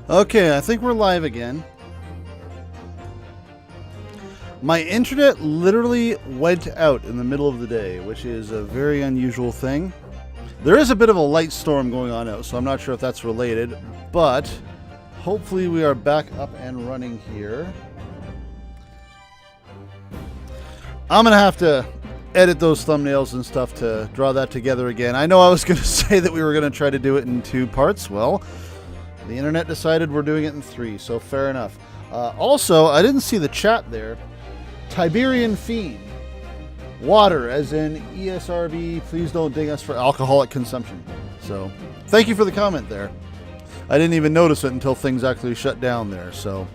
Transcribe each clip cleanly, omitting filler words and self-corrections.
Okay, I think we're live again. My internet literally went out in the middle of the day, which is a very unusual thing. There is a bit of a light storm going on out, so I'm not sure if that's related, but hopefully we are back up and running here. I'm going to have to edit those thumbnails and stuff to draw that together again. I know I was going to say that we were going to try to do it in 2 parts. Well, the internet decided we're doing it in 3, so fair enough. Also, I didn't see the chat there. Tiberian Fiend. Water, as in ESRB, please don't ding us for alcoholic consumption. So, thank you for the comment there. I didn't even notice it until things actually shut down there, so.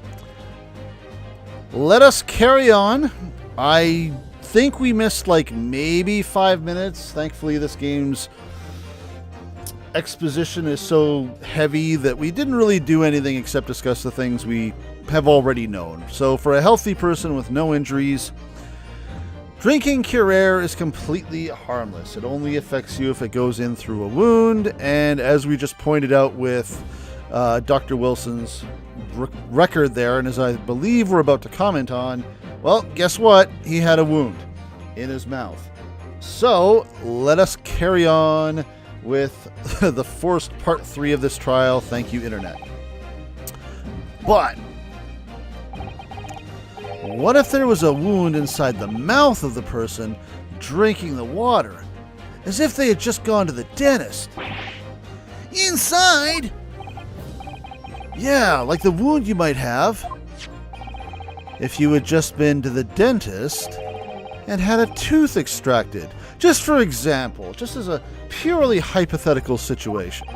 Let us carry on. I think we missed like maybe 5 minutes. Thankfully, this game's exposition is so heavy that we didn't really do anything except discuss the things we have already known. So for a healthy person with no injuries, drinking Curare is completely harmless. It only affects you if it goes in through a wound, and as we just pointed out with Dr. Wilson's record there, and as I believe we're about to comment on, well, guess what? He had a wound in his mouth. So let us carry on with the forced part 3 of this trial. Thank you, Internet. But what if there was a wound inside the mouth of the person drinking the water? As if they had just gone to the dentist. Inside? Yeah, like the wound you might have if you had just been to the dentist and had a tooth extracted. Just for example, just as a purely hypothetical situation.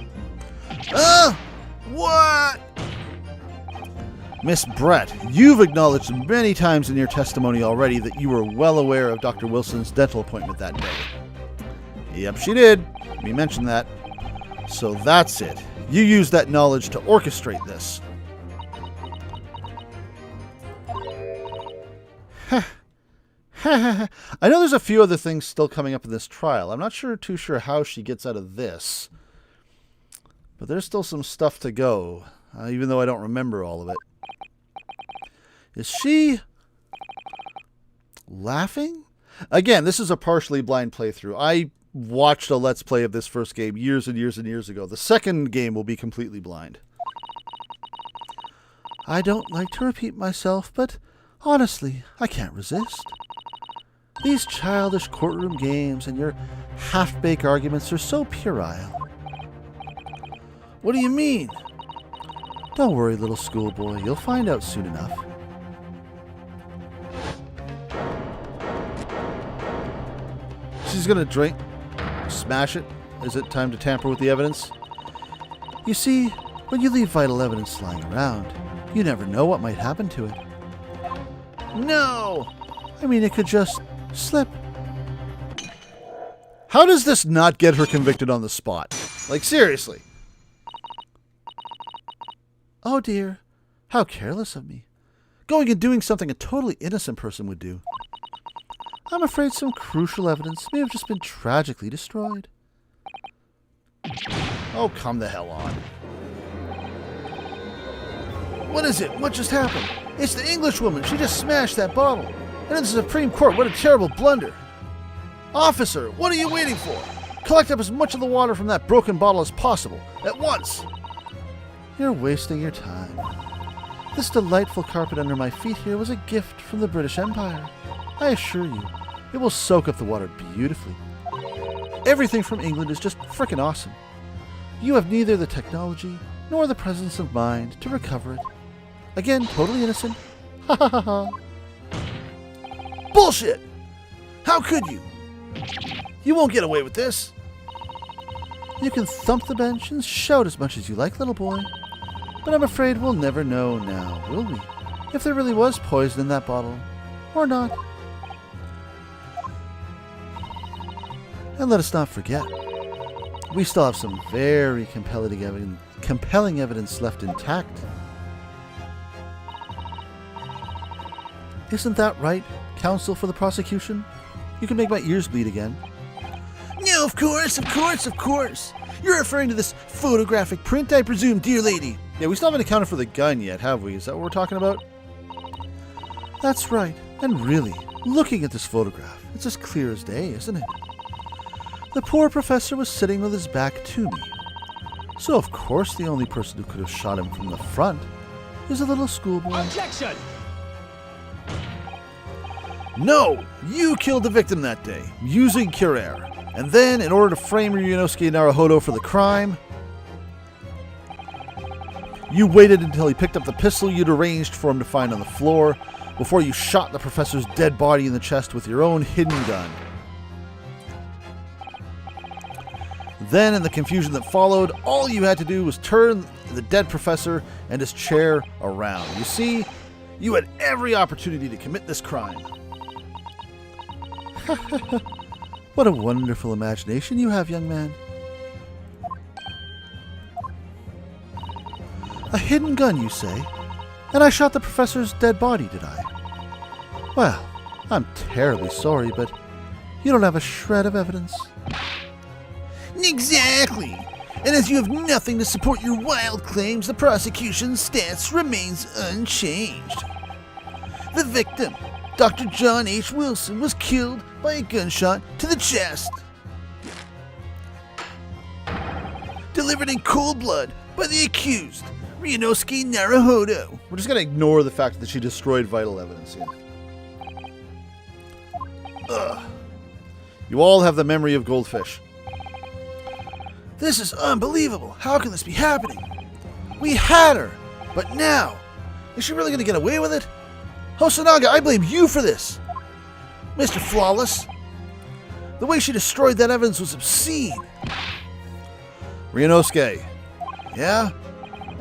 What? Miss Brett, you've acknowledged many times in your testimony already that you were well aware of Dr. Wilson's dental appointment that day. Yep, she did. We mentioned that. So that's it. You used that knowledge to orchestrate this. I know there's a few other things still coming up in this trial. I'm not too sure how she gets out of this. But there's still some stuff to go, even though I don't remember all of it. Is she laughing? Again, this is a partially blind playthrough. I watched a Let's Play of this first game years and years and years ago. The second game will be completely blind. I don't like to repeat myself, but honestly, I can't resist. These childish courtroom games and your half-baked arguments are so puerile. What do you mean? Don't worry, little schoolboy. You'll find out soon enough. She's gonna drink. Smash it. Is it time to tamper with the evidence? You see, when you leave vital evidence lying around, you never know what might happen to it. No! I mean, it could just slip. How does this not get her convicted on the spot? Like, seriously. Oh dear, how careless of me. Going and doing something a totally innocent person would do. I'm afraid some crucial evidence may have just been tragically destroyed. Oh, come the hell on. What is it? What just happened? It's the Englishwoman. She just smashed that bottle. And in the Supreme Court, what a terrible blunder. Officer, what are you waiting for? Collect up as much of the water from that broken bottle as possible, at once. You're wasting your time. This delightful carpet under my feet here was a gift from the British Empire. I assure you, it will soak up the water beautifully. Everything from England is just frickin' awesome. You have neither the technology nor the presence of mind to recover it. Again, totally innocent. Ha ha ha ha. Bullshit! How could you? You won't get away with this. You can thump the bench and shout as much as you like, little boy. But I'm afraid we'll never know now, will we? If there really was poison in that bottle, or not. And let us not forget, we still have some very compelling evidence left intact. Isn't that right, counsel for the prosecution? You can make my ears bleed again. No, of course. You're referring to this photographic print, I presume, dear lady. Yeah, we still haven't accounted for the gun yet, have we? Is that what we're talking about? That's right. And really, looking at this photograph, it's as clear as day, isn't it? The poor professor was sitting with his back to me. So, of course, the only person who could have shot him from the front is a little schoolboy. Objection! No! You killed the victim that day, using Curer. And then, in order to frame Ryunosuke Naruhodo for the crime, you waited until he picked up the pistol you'd arranged for him to find on the floor before you shot the professor's dead body in the chest with your own hidden gun. Then, in the confusion that followed, all you had to do was turn the dead professor and his chair around. You see, you had every opportunity to commit this crime. What a wonderful imagination you have, young man. A hidden gun, you say? And I shot the professor's dead body, did I? Well, I'm terribly sorry, but you don't have a shred of evidence. Exactly! And as you have nothing to support your wild claims, the prosecution's stance remains unchanged. The victim, Dr. John H. Wilson, was killed by a gunshot to the chest. Delivered in cold blood by the accused, Ryunosuke Naruhodo. We're just going to ignore the fact that she destroyed vital evidence here. Ugh. You all have the memory of goldfish. This is unbelievable. How can this be happening? We had her, but now, is she really going to get away with it? Hosonaga, I blame you for this. Mr. Flawless, the way she destroyed that evidence was obscene. Ryunosuke, yeah?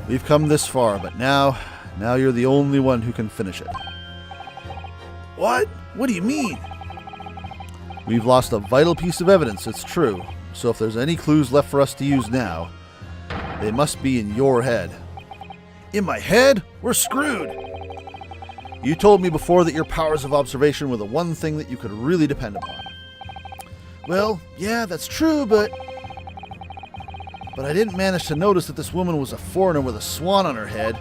We've come this far, but now you're the only one who can finish it. What? What do you mean? We've lost a vital piece of evidence, it's true. So if there's any clues left for us to use now, they must be in your head. In my head? We're screwed. You told me before that your powers of observation were the one thing that you could really depend upon. Well, yeah, that's true, but I didn't manage to notice that this woman was a foreigner with a swan on her head.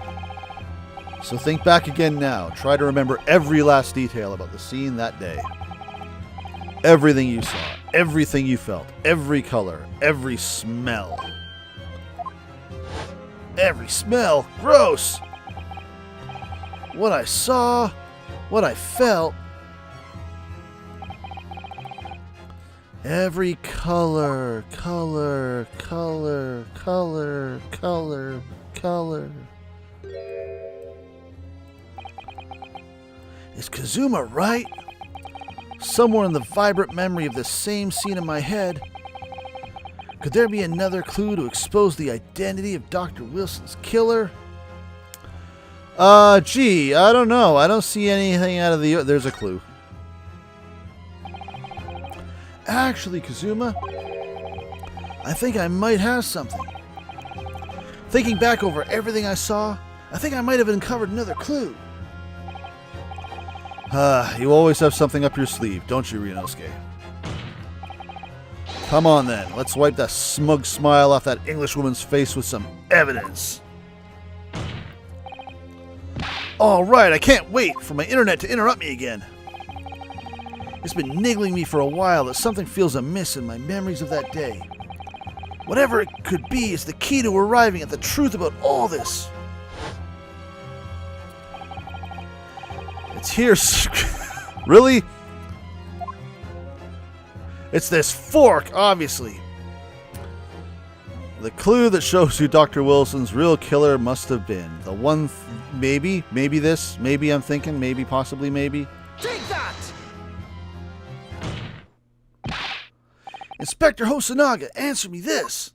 So think back again now. Try to remember every last detail about the scene that day. Everything you saw, everything you felt, every color, every smell. Every smell? Gross! What I saw, what I felt. Every color. Is Kazuma right? Somewhere in the vibrant memory of this same scene in my head, could there be another clue to expose the identity of Dr. Wilson's killer? Gee, I don't know. I don't see anything out of the... There's a clue. Actually, Kazuma, I think I might have something. Thinking back over everything I saw, I think I might have uncovered another clue. You always have something up your sleeve, don't you, Ryunosuke? Come on then, let's wipe that smug smile off that Englishwoman's face with some evidence. Alright, I can't wait for my internet to interrupt me again. It's been niggling me for a while that something feels amiss in my memories of that day. Whatever it could be is the key to arriving at the truth about all this. It's here. Really? It's this fork, obviously. The clue that shows who Dr. Wilson's real killer must have been. The one, maybe this, maybe I'm thinking, maybe, possibly, maybe. Take that! Inspector Hosonaga, answer me this.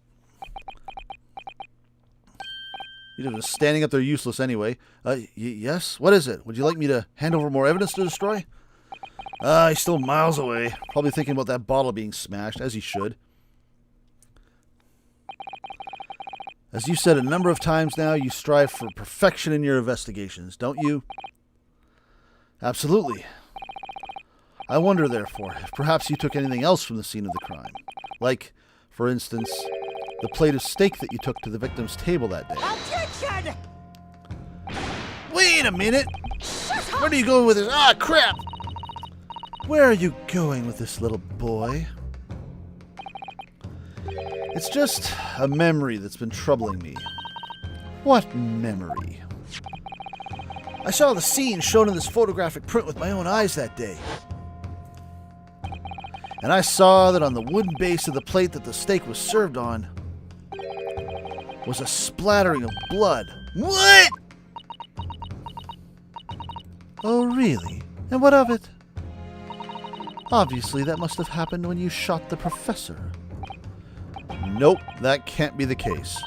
You're just standing up there useless anyway. Yes? What is it? Would you like me to hand over more evidence to destroy? He's still miles away. Probably thinking about that bottle being smashed, as he should. As you said a number of times now, you strive for perfection in your investigations, don't you? Absolutely. I wonder, therefore, if perhaps you took anything else from the scene of the crime. Like, for instance, The plate of steak that you took to the victim's table that day. Objection! Wait a minute! Where are you going with this? Ah, crap! Where are you going with this, little boy? It's just a memory that's been troubling me. What memory? I saw the scene shown in this photographic print with my own eyes that day. And I saw that on the wooden base of the plate that the steak was served on was a splattering of blood. What? Oh, really? And what of it? Obviously, that must have happened when you shot the professor. Nope, that can't be the case.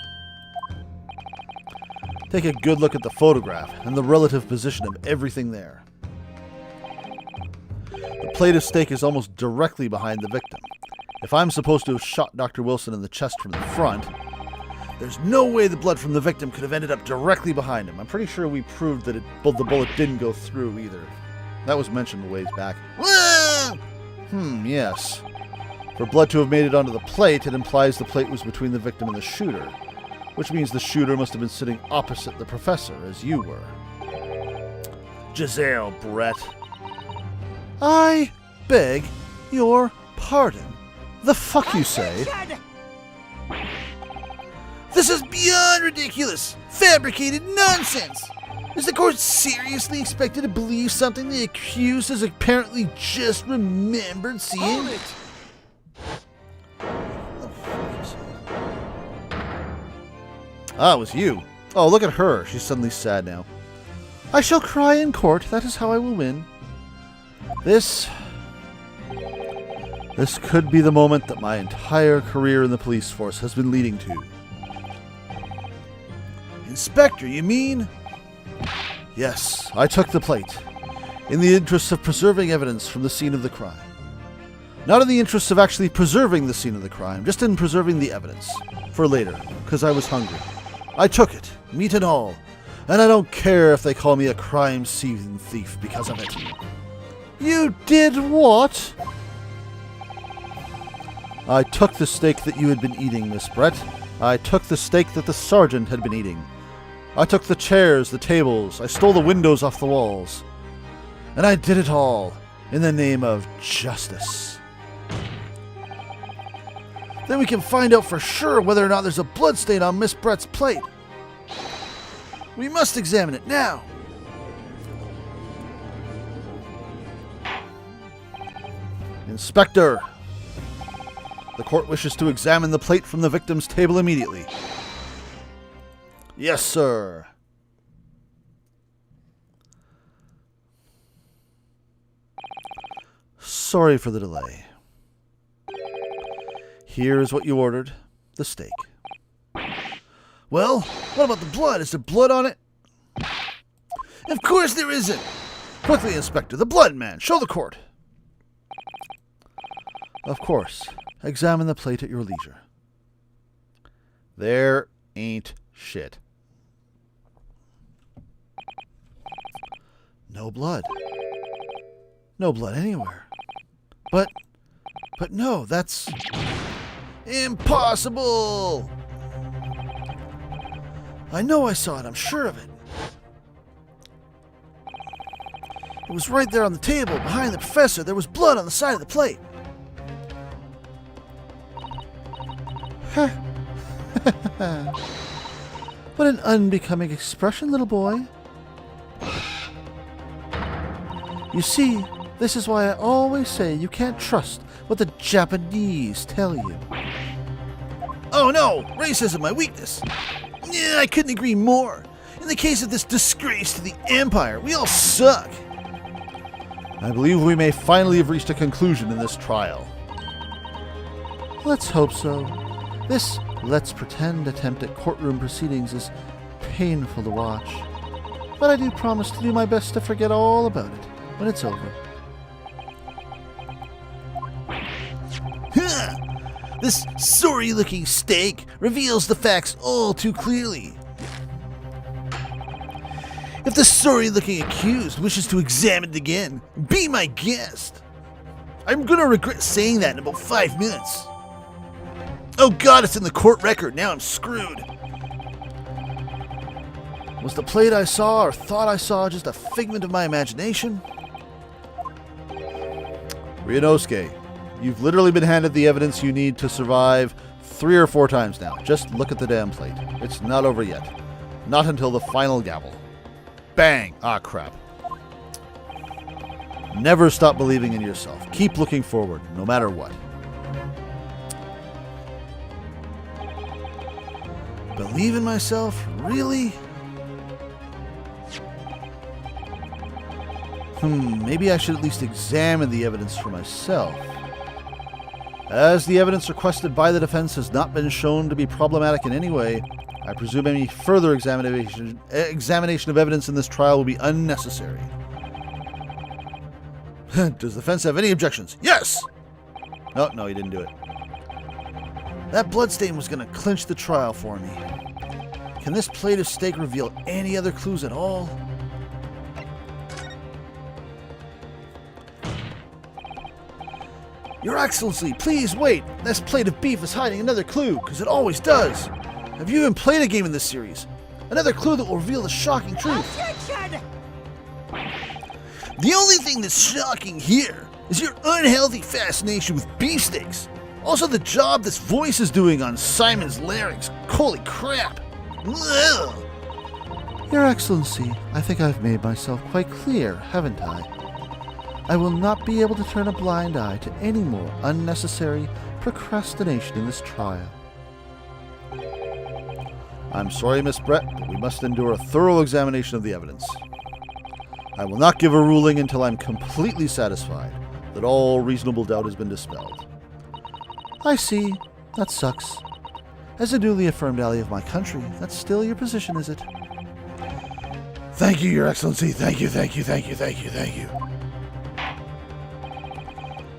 Take a good look at the photograph and the relative position of everything there. The plate of steak is almost directly behind the victim. If I'm supposed to have shot Dr. Wilson in the chest from the front, there's no way the blood from the victim could have ended up directly behind him. I'm pretty sure we proved that the bullet didn't go through either. That was mentioned a ways back. Yes. For blood to have made it onto the plate, it implies the plate was between the victim and the shooter, which means the shooter must have been sitting opposite the professor, as you were. Giselle, Brett. I beg your pardon. The fuck you say? This is beyond ridiculous! Fabricated nonsense! Is the court seriously expected to believe something the accused has apparently just remembered seeing? Hold it! Ah, it was you. Oh, look at her. She's suddenly sad now. I shall cry in court. That is how I will win. This could be the moment that my entire career in the police force has been leading to. Inspector, you mean? Yes, I took the plate. In the interest of preserving evidence from the scene of the crime. Not in the interest of actually preserving the scene of the crime, just in preserving the evidence. For later, because I was hungry. I took it, meat and all, and I don't care if they call me a crime scene thief because of it. You did what? I took the steak that you had been eating, Miss Brett. I took the steak that the sergeant had been eating. I took the chairs, the tables, I stole the windows off the walls. And I did it all in the name of justice. Then we can find out for sure whether or not there's a bloodstain on Miss Brett's plate. We must examine it now. Inspector, the court wishes to examine the plate from the victim's table immediately. Yes, sir. Sorry for the delay. Here is what you ordered, the steak. Well, what about the blood? Is there blood on it? Of course there isn't. Quickly, Inspector, the blood man. Show the court. Of course. Examine the plate at your leisure. There ain't shit. No blood. No blood anywhere. But no, that's impossible! I know I saw it, I'm sure of it. It was right there on the table, behind the professor. There was blood on the side of the plate. What an unbecoming expression, little boy. You see, this is why I always say you can't trust what the Japanese tell you. Oh no! Racism, my weakness! Yeah, I couldn't agree more. In the case of this disgrace to the Empire, we all suck. I believe we may finally have reached a conclusion in this trial. Let's hope so. This let's pretend attempt at courtroom proceedings is painful to watch. But I do promise to do my best to forget all about it when it's over. This sorry-looking steak reveals the facts all too clearly. If the sorry-looking accused wishes to examine it again, be my guest. I'm gonna regret saying that in about 5 minutes. Oh God, it's in the court record. Now I'm screwed. Was the plate I saw or thought I saw just a figment of my imagination? Ryunosuke, you've literally been handed the evidence you need to survive 3 or 4 times now. Just look at the damn plate. It's not over yet. Not until the final gavel. Bang! Ah, crap. Never stop believing in yourself. Keep looking forward, no matter what. Believe in myself? Really? Maybe I should at least examine the evidence for myself. As the evidence requested by the defense has not been shown to be problematic in any way, I presume any further examination of evidence in this trial will be unnecessary. Does the defense have any objections? Yes! No, he didn't do it. That bloodstain was going to clinch the trial for me. Can this plate of steak reveal any other clues at all? Your Excellency, please wait. This plate of beef is hiding another clue, because it always does. Have you even played a game in this series? Another clue that will reveal the shocking truth. The only thing that's shocking here is your unhealthy fascination with beefsteaks. Also the job this voice is doing on Psy'Min's larynx. Holy crap. Ugh. Your Excellency, I think I've made myself quite clear, haven't I? I will not be able to turn a blind eye to any more unnecessary procrastination in this trial. I'm sorry, Miss Brett, but we must endure a thorough examination of the evidence. I will not give a ruling until I'm completely satisfied that all reasonable doubt has been dispelled. I see. That sucks. As a newly affirmed ally of my country, that's still your position, is it? Thank you, Your Excellency. Thank you.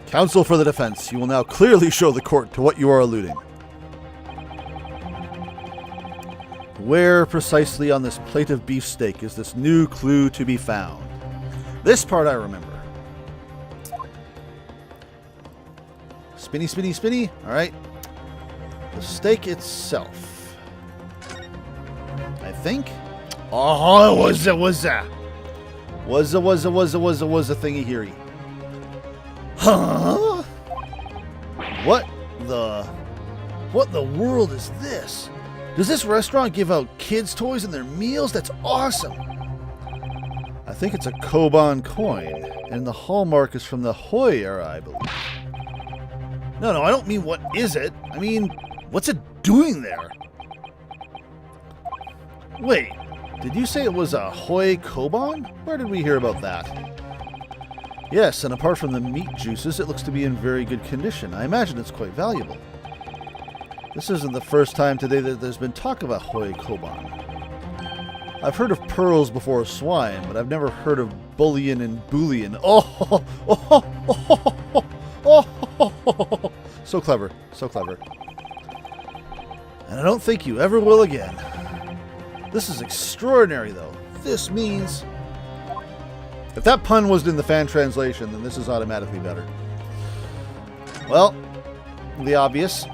Counsel for the defense, you will now clearly show the court to what you are alluding. Where precisely on this plate of beefsteak is this new clue to be found? This part I remember. Spinny. Alright. The steak itself. I think. Oh, was a thingy heary. Huh? What the world is this? Does this restaurant give out kids' toys in their meals? That's awesome. I think it's a Koban coin, and the hallmark is from the Hoi era, I believe. No, I don't mean what is it. I mean, what's it doing there? Wait, did you say it was a Hoi Koban? Where did we hear about that? Yes, and apart from the meat juices, it looks to be in very good condition. I imagine it's quite valuable. This isn't the first time today that there's been talk about Hoi Koban. I've heard of pearls before swine, but I've never heard of bullion and bullion. Oh, so clever. And I don't think you ever will again. This is extraordinary, though. This means... If that pun wasn't in the fan translation, then this is automatically better. Well, the obvious.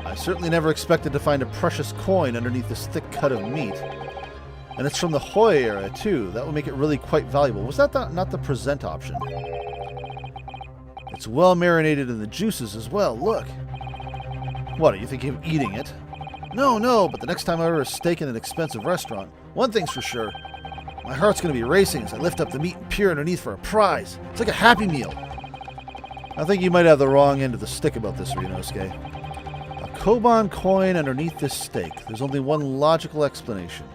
I certainly never expected to find a precious coin underneath this thick cut of meat. And it's from the Hoi era, too. That would make it really quite valuable. Was that not the present option? It's well marinated in the juices as well. Look. What, are you thinking of eating it? No, but the next time I order a steak in an expensive restaurant, one thing's for sure. My heart's going to be racing as I lift up the meat and peer underneath for a prize. It's like a Happy Meal. I think you might have the wrong end of the stick about this, Ryunosuke. A Koban coin underneath this steak. There's only one logical explanation.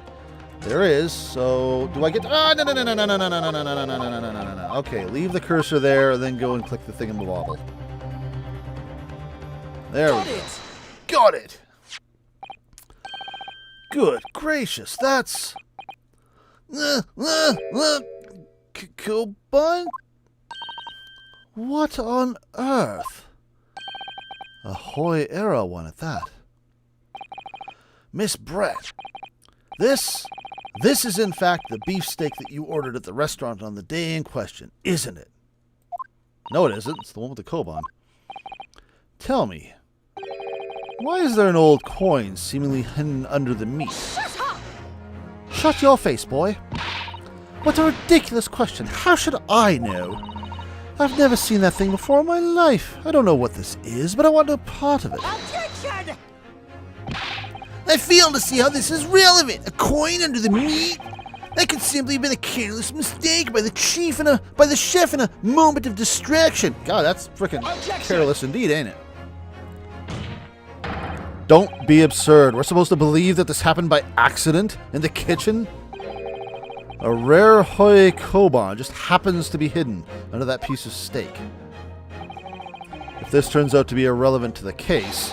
There is, so... Do I get... Ah, no. Okay, leave the cursor there and then go and click the thingamabobble. There we go. Got it! Good gracious, that's... Koban? What on earth? A Hoi era one at that. Miss Brett, this is in fact the beefsteak that you ordered at the restaurant on the day in question, isn't it? No, it isn't. It's the one with the Koban. Tell me, Why is there an old coin seemingly hidden under the meat? Shut your face, boy. What a ridiculous question. How should I know? I've never seen that thing before in my life. I don't know what this is, but I want no part of it. Objection! I fail to see how this is relevant. A coin under the meat? That could simply have been a careless mistake by the chef in a moment of distraction. God, that's freaking careless indeed, ain't it? Don't be absurd. We're supposed to believe that this happened by accident in the kitchen? A rare hoi koban just happens to be hidden under that piece of steak. If this turns out to be irrelevant to the case,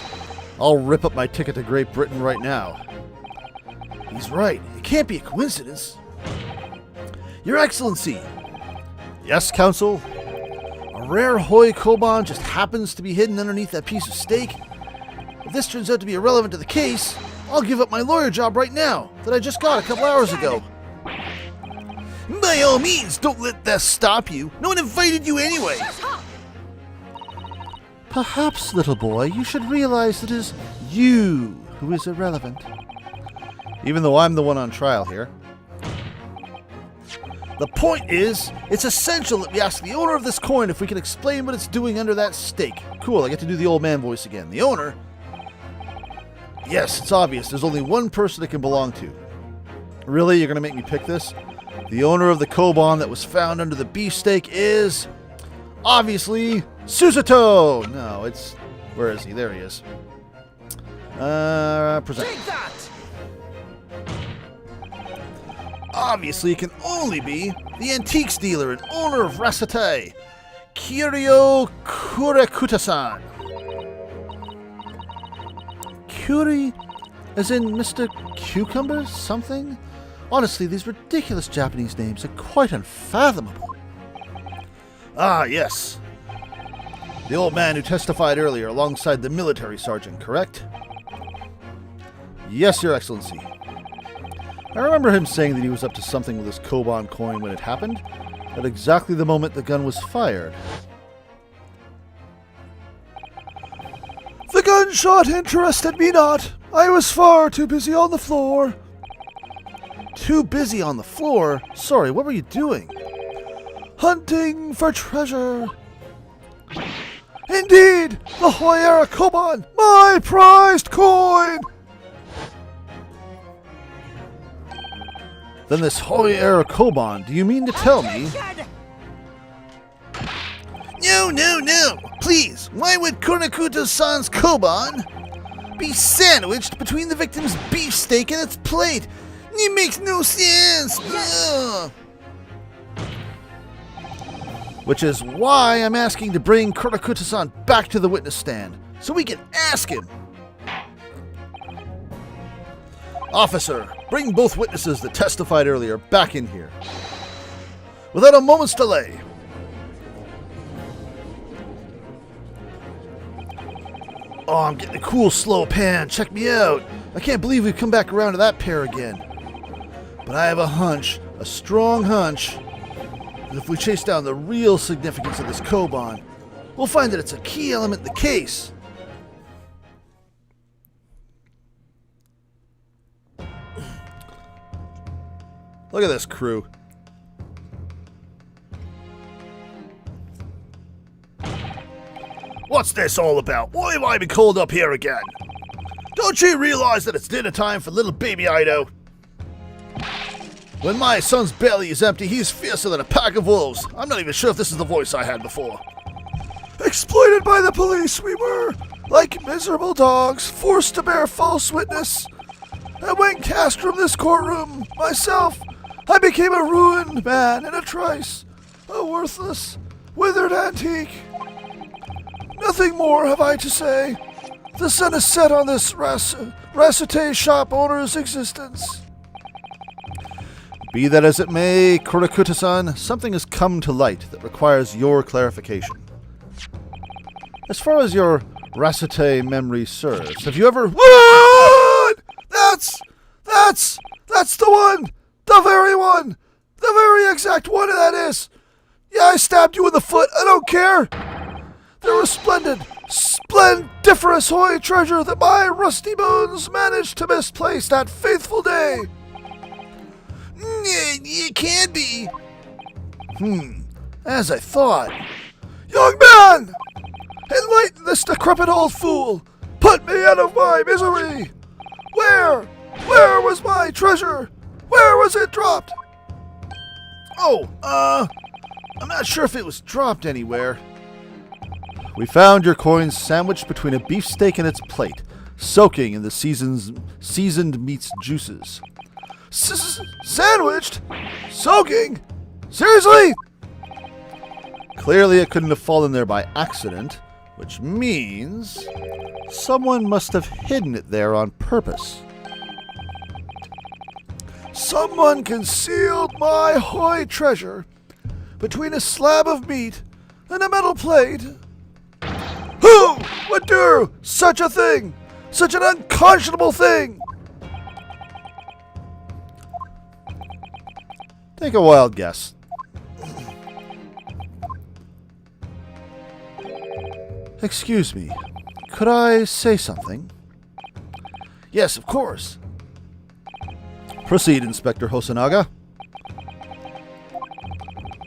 I'll rip up my ticket to Great Britain right now. He's right. It can't be a coincidence. Your Excellency. Yes, Counsel? A rare hoi koban just happens to be hidden underneath that piece of steak? If this turns out to be irrelevant to the case, I'll give up my lawyer job right now that I just got a couple hours ago. By all means, don't let that stop you. No one invited you anyway. Perhaps, little boy, you should realize that it is you who is irrelevant. Even though I'm the one on trial here. The point is, it's essential that we ask the owner of this coin if we can explain what it's doing under that steak. Cool, I get to do the old man voice again. The owner? Yes, it's obvious. There's only one person it can belong to. Really? You're going to make me pick this? The owner of the koban that was found under the beefsteak is... obviously, Susato! No, it's... where is he? There he is. Present. Take that! Obviously, it can only be the antiques dealer and owner of Rasate, Kiryo Kurekuta-san. Kuri, as in Mr. Cucumber something? Honestly, these ridiculous Japanese names are quite unfathomable. Ah, yes. The old man who testified earlier alongside the military sergeant, correct? Yes, Your Excellency. I remember him saying that he was up to something with his koban coin when it happened, at exactly the moment the gun was fired. The gunshot interested me not. I was far too busy on the floor. Too busy on the floor? Sorry, what were you doing? Hunting for treasure. Indeed, the Hoyera Koban, my prized coin! Then this Hoyera Koban, do you mean to tell me? No. Please, why would Kurekuta-san's koban be sandwiched between the victim's beefsteak and its plate? It makes no sense. Ugh. Which is why I'm asking to bring Kurekuta-san back to the witness stand, so we can ask him. Officer, bring both witnesses that testified earlier back in here. Without a moment's delay. Oh, I'm getting a cool slow pan. Check me out. I can't believe we've come back around to that pair again. But I have a hunch, a strong hunch, that if we chase down the real significance of this koban, we'll find that it's a key element in the case. Look at this crew. What's this all about? Why have I been called up here again? Don't you realize that it's dinner time for little baby Ido? When my son's belly is empty, he's fiercer than a pack of wolves. I'm not even sure if this is the voice I had before. Exploited by the police, we were, like miserable dogs, forced to bear false witness. And when cast from this courtroom, myself, I became a ruined man in a trice, a worthless, withered antique. Nothing more have I to say. The sun is set on this Rasate shop owner's existence. Be that as it may, Kurekuta-san, something has come to light that requires your clarification. As far as your Rasate memory serves, have you ever... What? That's the one! The very one! The very exact one that is! Yeah, I stabbed you in the foot, I don't care! They're resplendent, Splendiferous hoy treasure that my rusty bones managed to misplace that faithful day. It can't be. As I thought. Young man! Enlighten this decrepit old fool! Put me out of my misery! Where? Where was my treasure? Where was it dropped? Oh, I'm not sure if it was dropped anywhere. We found your coins sandwiched between a beefsteak and its plate, soaking in the seasoned meat's juices. Sandwiched? Soaking? Seriously? Clearly it couldn't have fallen there by accident, which means someone must have hidden it there on purpose. Someone concealed my hoy treasure between a slab of meat and a metal plate. Who would do such a thing? Such an unconscionable thing? Take a wild guess. Excuse me, could I say something? Yes, of course. Proceed, Inspector Hosonaga.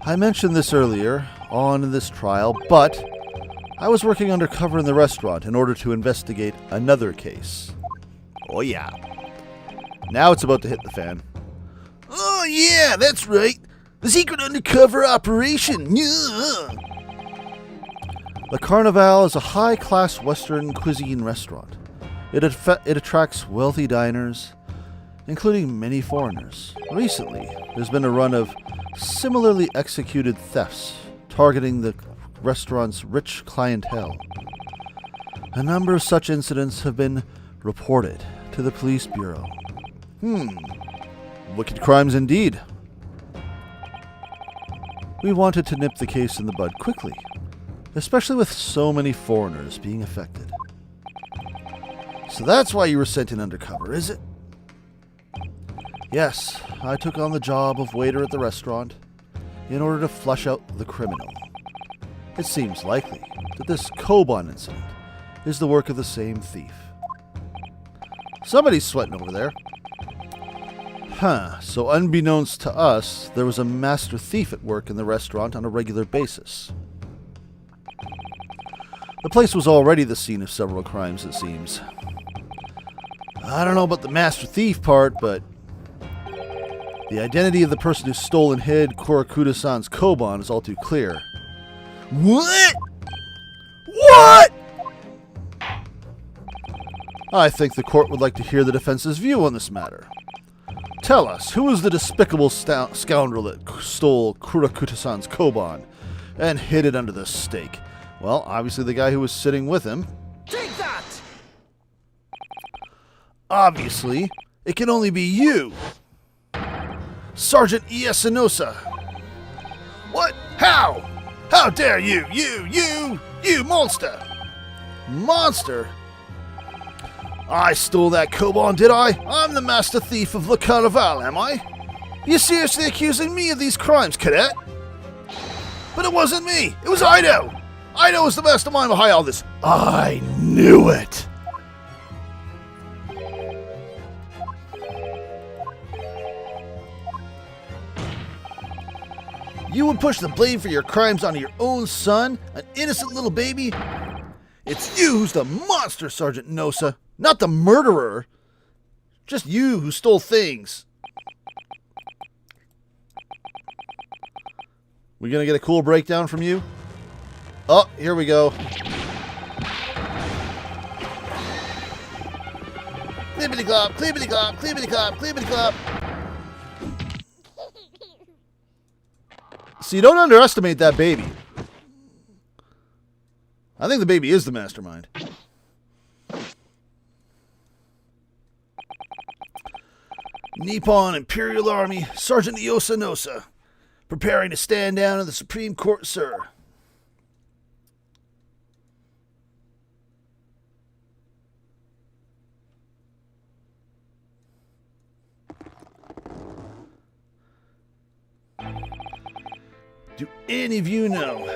I mentioned this earlier on in this trial, but I was working undercover in the restaurant in order to investigate another case. Oh yeah. Now it's about to hit the fan. Oh yeah, that's right. The secret undercover operation. Yeah. The Carnival is a high-class Western cuisine restaurant. It attracts wealthy diners, including many foreigners. Recently, there's been a run of similarly executed thefts targeting the restaurant's rich clientele. A number of such incidents have been reported to the police bureau. Wicked crimes indeed. We wanted to nip the case in the bud quickly, especially with so many foreigners being affected. So that's why you were sent in undercover, is it? Yes, I took on the job of waiter at the restaurant in order to flush out the criminal. It seems likely that this Koban incident is the work of the same thief. Somebody's sweating over there. So unbeknownst to us, there was a master thief at work in the restaurant on a regular basis. The place was already the scene of several crimes, it seems. I don't know about the master thief part, but the identity of the person who stole and hid Kurakuda-san's Koban is all too clear. What? What? I think the court would like to hear the defense's view on this matter. Tell us, who was the despicable scoundrel that stole Kurakuda-san's Koban and hid it under the steak? Well, obviously the guy who was sitting with him. Take that! Obviously, it can only be you, Sergeant Iesanosa. What? How? How dare you? You monster! Monster? I stole that Koban, did I? I'm the master thief of Le Carnival, am I? You seriously accusing me of these crimes, cadet? But it wasn't me. It was Ido. Ido was the mastermind behind all this. I knew it. You would push the blame for your crimes onto your own son, an innocent little baby? It's you who's the monster, Sergeant Nosa, not the murderer. Just you who stole things. We gonna get a cool breakdown from you? Oh, here we go. Clippity clop, clippity clop, clippity clop, clippity clop. See, don't underestimate that baby. I think the baby is the mastermind. Nippon Imperial Army, Sergeant Iosanosa, preparing to stand down in the Supreme Court, sir. Do any of you know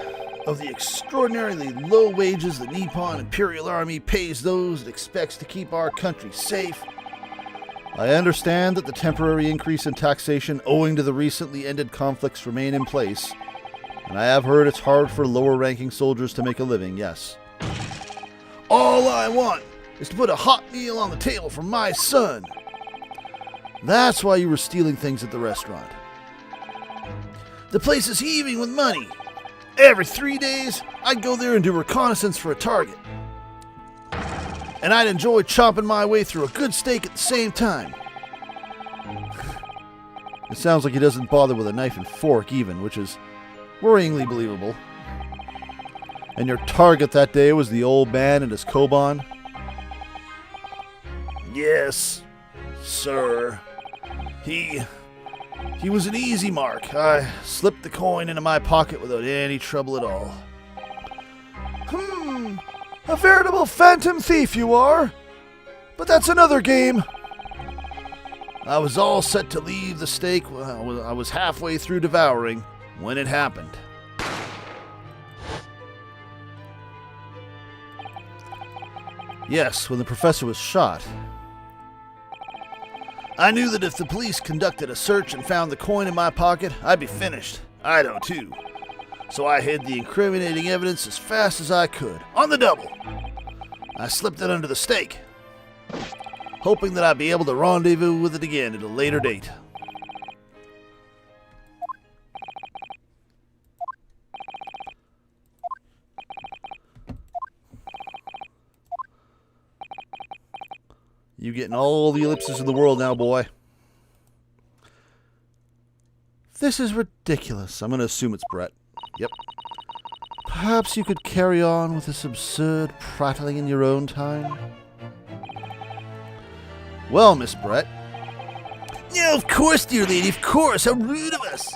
of the extraordinarily low wages the Nippon Imperial Army pays those it expects to keep our country safe. I understand that the temporary increase in taxation owing to the recently ended conflicts remain in place, and I have heard it's hard for lower-ranking soldiers to make a living, yes. All I want is to put a hot meal on the table for my son. That's why you were stealing things at the restaurant. The place is heaving with money. Every 3 days, I'd go there and do reconnaissance for a target. And I'd enjoy chomping my way through a good steak at the same time. It sounds like he doesn't bother with a knife and fork even, which is worryingly believable. And your target that day was the old man and his koban? Yes, sir. He was an easy mark. I slipped the coin into my pocket without any trouble at all. A veritable phantom thief you are. But that's another game. I was all set to leave the steak. I was halfway through devouring when it happened. Yes, when the professor was shot. I knew that if the police conducted a search and found the coin in my pocket, I'd be finished. I know too. So I hid the incriminating evidence as fast as I could, on the double. I slipped it under the steak, hoping that I'd be able to rendezvous with it again at a later date. You getting all the ellipses in the world now, boy. This is ridiculous. I'm going to assume it's Brett. Yep. Perhaps you could carry on with this absurd prattling in your own time? Well, Miss Brett. No, of course, dear lady, of course. How rude of us.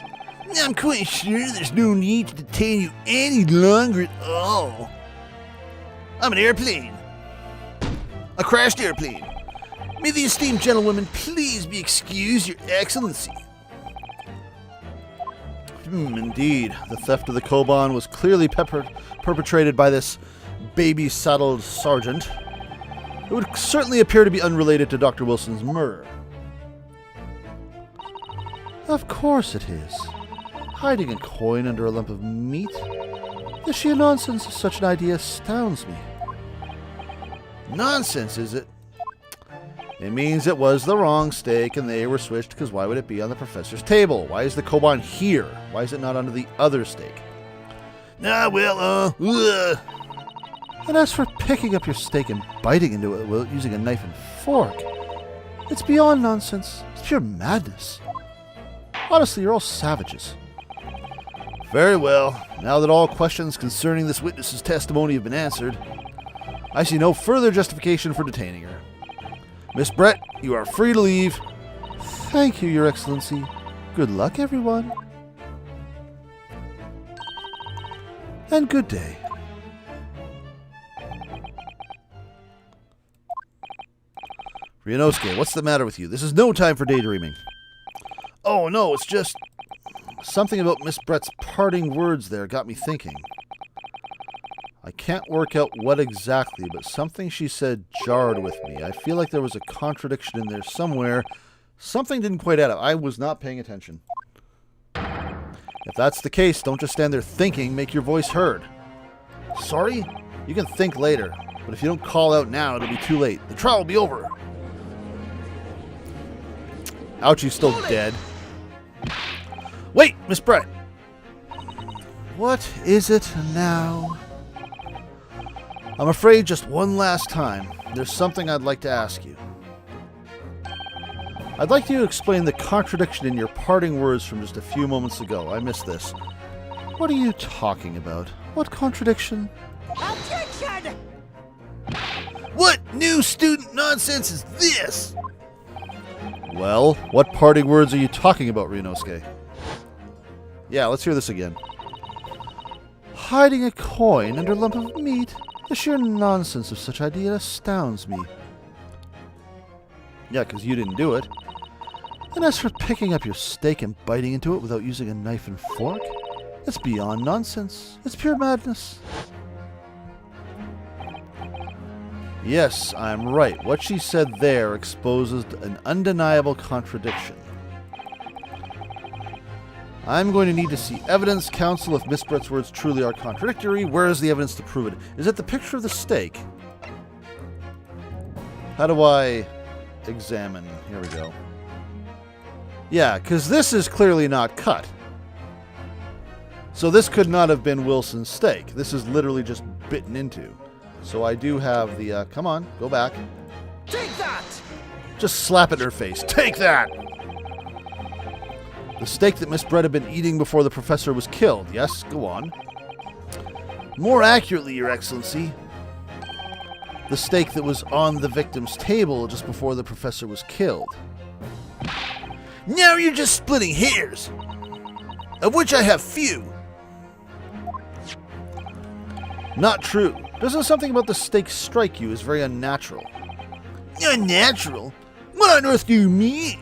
I'm quite sure there's no need to detain you any longer at all. I'm an airplane. A crashed airplane. May the esteemed gentlewoman please be excused, Your Excellency. Indeed, the theft of the koban was clearly perpetrated by this baby-saddled sergeant. It would certainly appear to be unrelated to Dr. Wilson's murder. Of course it is. Hiding a coin under a lump of meat? The sheer nonsense of such an idea astounds me. Nonsense, is it? It means it was the wrong steak and they were switched, because why would it be on the professor's table? Why is the koban here? Why is it not under the other steak? And as for picking up your steak and biting into it without using a knife and fork, it's beyond nonsense. It's pure madness. Honestly, you're all savages. Very well. Now that all questions concerning this witness's testimony have been answered, I see no further justification for detaining her. Miss Brett, you are free to leave. Thank you, Your Excellency. Good luck, everyone. And good day. Ryunosuke, what's the matter with you? This is no time for daydreaming. Oh, no, it's just something about Miss Brett's parting words there got me thinking. I can't work out what exactly, but something she said jarred with me. I feel like there was a contradiction in there somewhere. Something didn't quite add up. I was not paying attention. If that's the case, don't just stand there thinking, make your voice heard. Sorry? You can think later, but if you don't call out now, it'll be too late. The trial will be over. Ouchie's still dead. Wait, Miss Brett. What is it now? I'm afraid just one last time, there's something I'd like to ask you. I'd like you to explain the contradiction in your parting words from just a few moments ago. I missed this. What are you talking about? What contradiction? Objection! What new student nonsense is this? Well, what parting words are you talking about, Ryunosuke? Yeah, let's hear this again. Hiding a coin under a lump of meat? The sheer nonsense of such idea astounds me. Yeah, because you didn't do it. And as for picking up your steak and biting into it without using a knife and fork, It's beyond nonsense. It's pure madness. Yes, I'm right. What she said there exposes an undeniable contradiction. I'm going to need to see evidence, counsel, if Miss Brett's words truly are contradictory. Where is the evidence to prove it? Is it the picture of the steak? How do I examine? Here we go. Yeah, because this is clearly not cut. So this could not have been Wilson's steak. This is literally just bitten into. So I do have the, come on, go back. Take that! Just slap it in her face. Take that! The steak that Miss Brett had been eating before the professor was killed. Yes, go on. More accurately, Your Excellency, the steak that was on the victim's table just before the professor was killed. Now you're just splitting hairs, of which I have few. Not true. Doesn't something about the steak strike you as very unnatural? Unnatural? What on earth do you mean?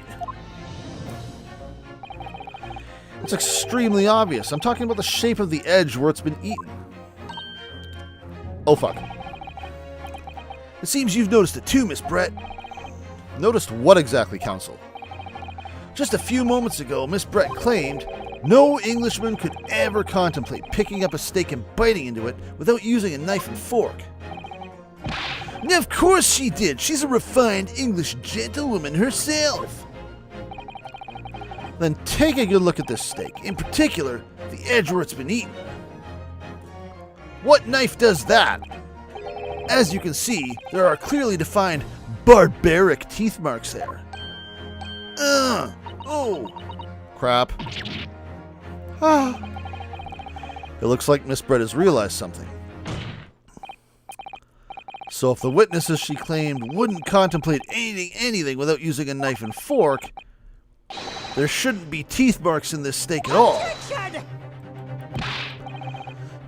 It's extremely obvious. I'm talking about the shape of the edge where it's been eaten. Oh, fuck. It seems you've noticed it too, Miss Brett. Noticed what exactly, Counsel? Just a few moments ago, Miss Brett claimed no Englishman could ever contemplate picking up a steak and biting into it without using a knife and fork. Now, of course she did. She's a refined English gentlewoman herself. Then take a good look at this steak, in particular, the edge where it's been eaten. What knife does that? As you can see, there are clearly defined barbaric teeth marks there. Oh, crap. It looks like Miss Brett has realized something. So if the witnesses she claimed wouldn't contemplate anything without using a knife and fork, there shouldn't be teeth marks in this steak at all.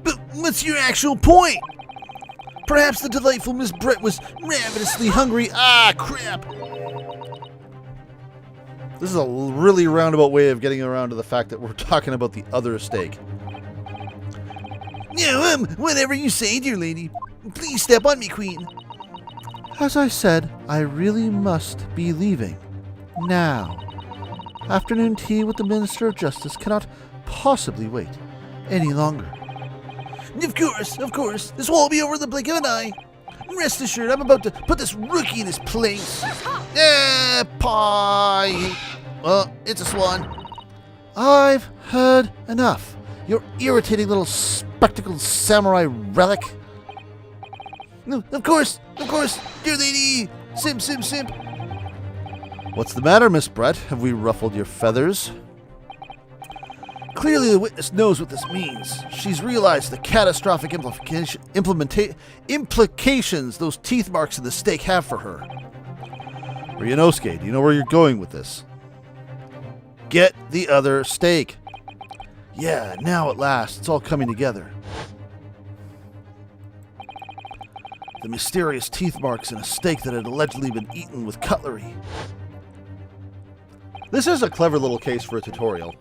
But what's your actual point? Perhaps the delightful Miss Brett was ravenously hungry. Ah, crap! This is a really roundabout way of getting around to the fact that we're talking about the other steak. Yeah, whatever you say, dear lady. Please step on me, Queen. As I said, I really must be leaving. Now. Afternoon tea with the Minister of Justice cannot possibly wait any longer. Of course. This will all be over in the blink of an eye. Rest assured, I'm about to put this rookie in his place. Pie. It's a swan. I've heard enough. You irritating little spectacled samurai relic. No, of course, dear lady. Simp. What's the matter, Miss Brett? Have we ruffled your feathers? Clearly the witness knows what this means. She's realized the catastrophic implications those teeth marks in the steak have for her. Ryunosuke, do you know where you're going with this? Get the other steak. Yeah, now at last, it's all coming together. The mysterious teeth marks in a steak that had allegedly been eaten with cutlery. This is a clever little case for a tutorial.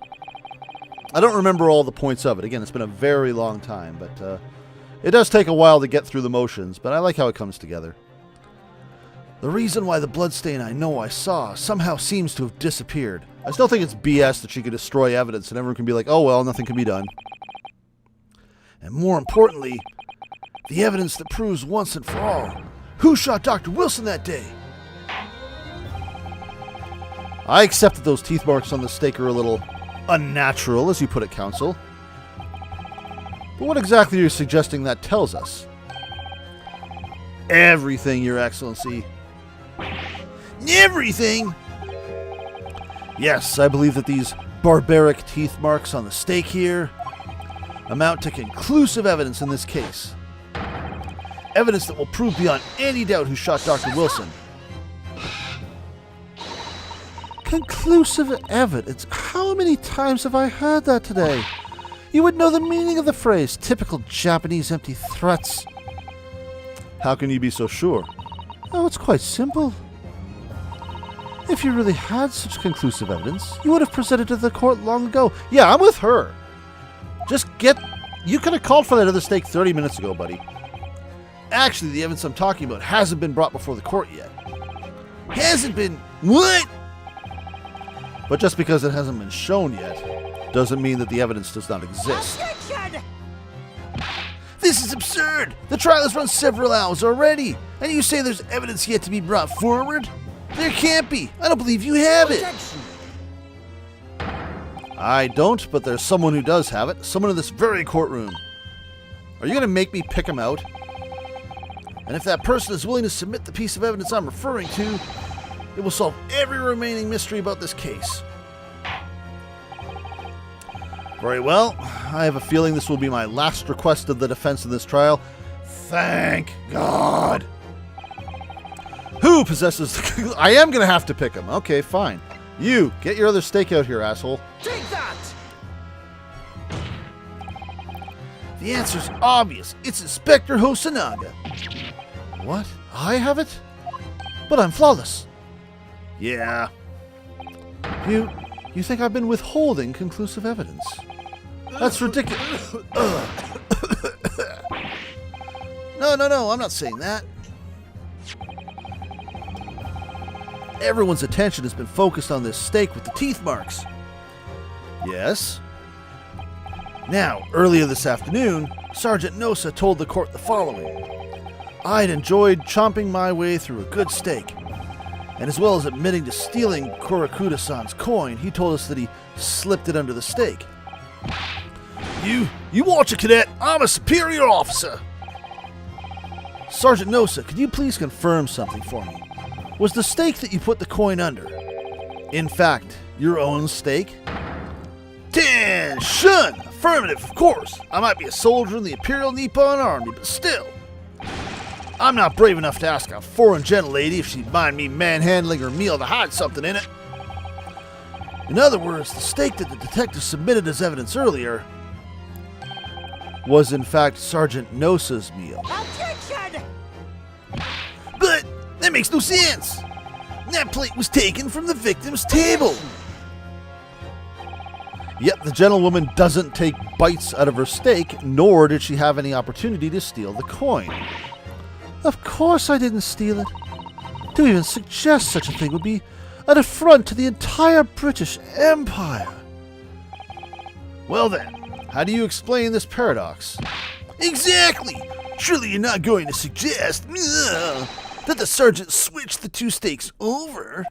I don't remember all the points of it. Again, it's been a very long time, but it does take a while to get through the motions, but I like how it comes together. The reason why the bloodstain I know I saw somehow seems to have disappeared. I still think it's BS that she could destroy evidence and everyone can be like, oh well, nothing can be done. And more importantly, the evidence that proves once and for all who shot Dr. Wilson that day. I accept that those teeth marks on the steak are a little unnatural, as you put it, Counsel. But what exactly are you suggesting that tells us? Everything, Your Excellency. Everything? Yes, I believe that these barbaric teeth marks on the steak here amount to conclusive evidence in this case. Evidence that will prove beyond any doubt who shot Dr. Wilson. Conclusive evidence? How many times have I heard that today? You would know the meaning of the phrase, typical Japanese empty threats. How can you be so sure? Oh, it's quite simple. If you really had such conclusive evidence, you would have presented it to the court long ago. Yeah, I'm with her. You could have called for that other steak 30 minutes ago, buddy. Actually, the evidence I'm talking about hasn't been brought before the court yet. Hasn't been... What? But just because it hasn't been shown yet, doesn't mean that the evidence does not exist. Objection! This is absurd! The trial has run several hours already, and you say there's evidence yet to be brought forward? There can't be! I don't believe you have it! Objection! I don't, but there's someone who does have it. Someone in this very courtroom. Are you going to make me pick him out? And if that person is willing to submit the piece of evidence I'm referring to, it will solve every remaining mystery about this case. Very well. I have a feeling this will be my last request of the defense in this trial. Thank God. Who possesses the... I am going to have to pick him. Okay, fine. You, get your other steak out here, asshole. Take that! The answer's obvious. It's Inspector Hosonaga. What? I have it? But I'm flawless. Yeah. You think I've been withholding conclusive evidence? That's ridiculous. No, I'm not saying that. Everyone's attention has been focused on this steak with the teeth marks. Yes. Now, earlier this afternoon, Sergeant Nosa told the court the following. I'd enjoyed chomping my way through a good steak. And as well as admitting to stealing Korakuda-san's coin, he told us that he slipped it under the steak. You watch it, cadet. I'm a superior officer. Sergeant Nosa, could you please confirm something for me? Was the steak that you put the coin under, in fact, your own steak? Attention! Affirmative, of course. I might be a soldier in the Imperial Nippon Army, but still. I'm not brave enough to ask a foreign gentlelady if she'd mind me manhandling her meal to hide something in it. In other words, the steak that the detective submitted as evidence earlier was in fact Sergeant Nosa's meal. Objection! But that makes no sense! That plate was taken from the victim's table! Yet the gentlewoman doesn't take bites out of her steak, nor did she have any opportunity to steal the coin. Of course I didn't steal it. To even suggest such a thing would be an affront to the entire British Empire. Well then, how do you explain this paradox? Exactly! Surely you're not going to suggest that the sergeant switched the two steaks over.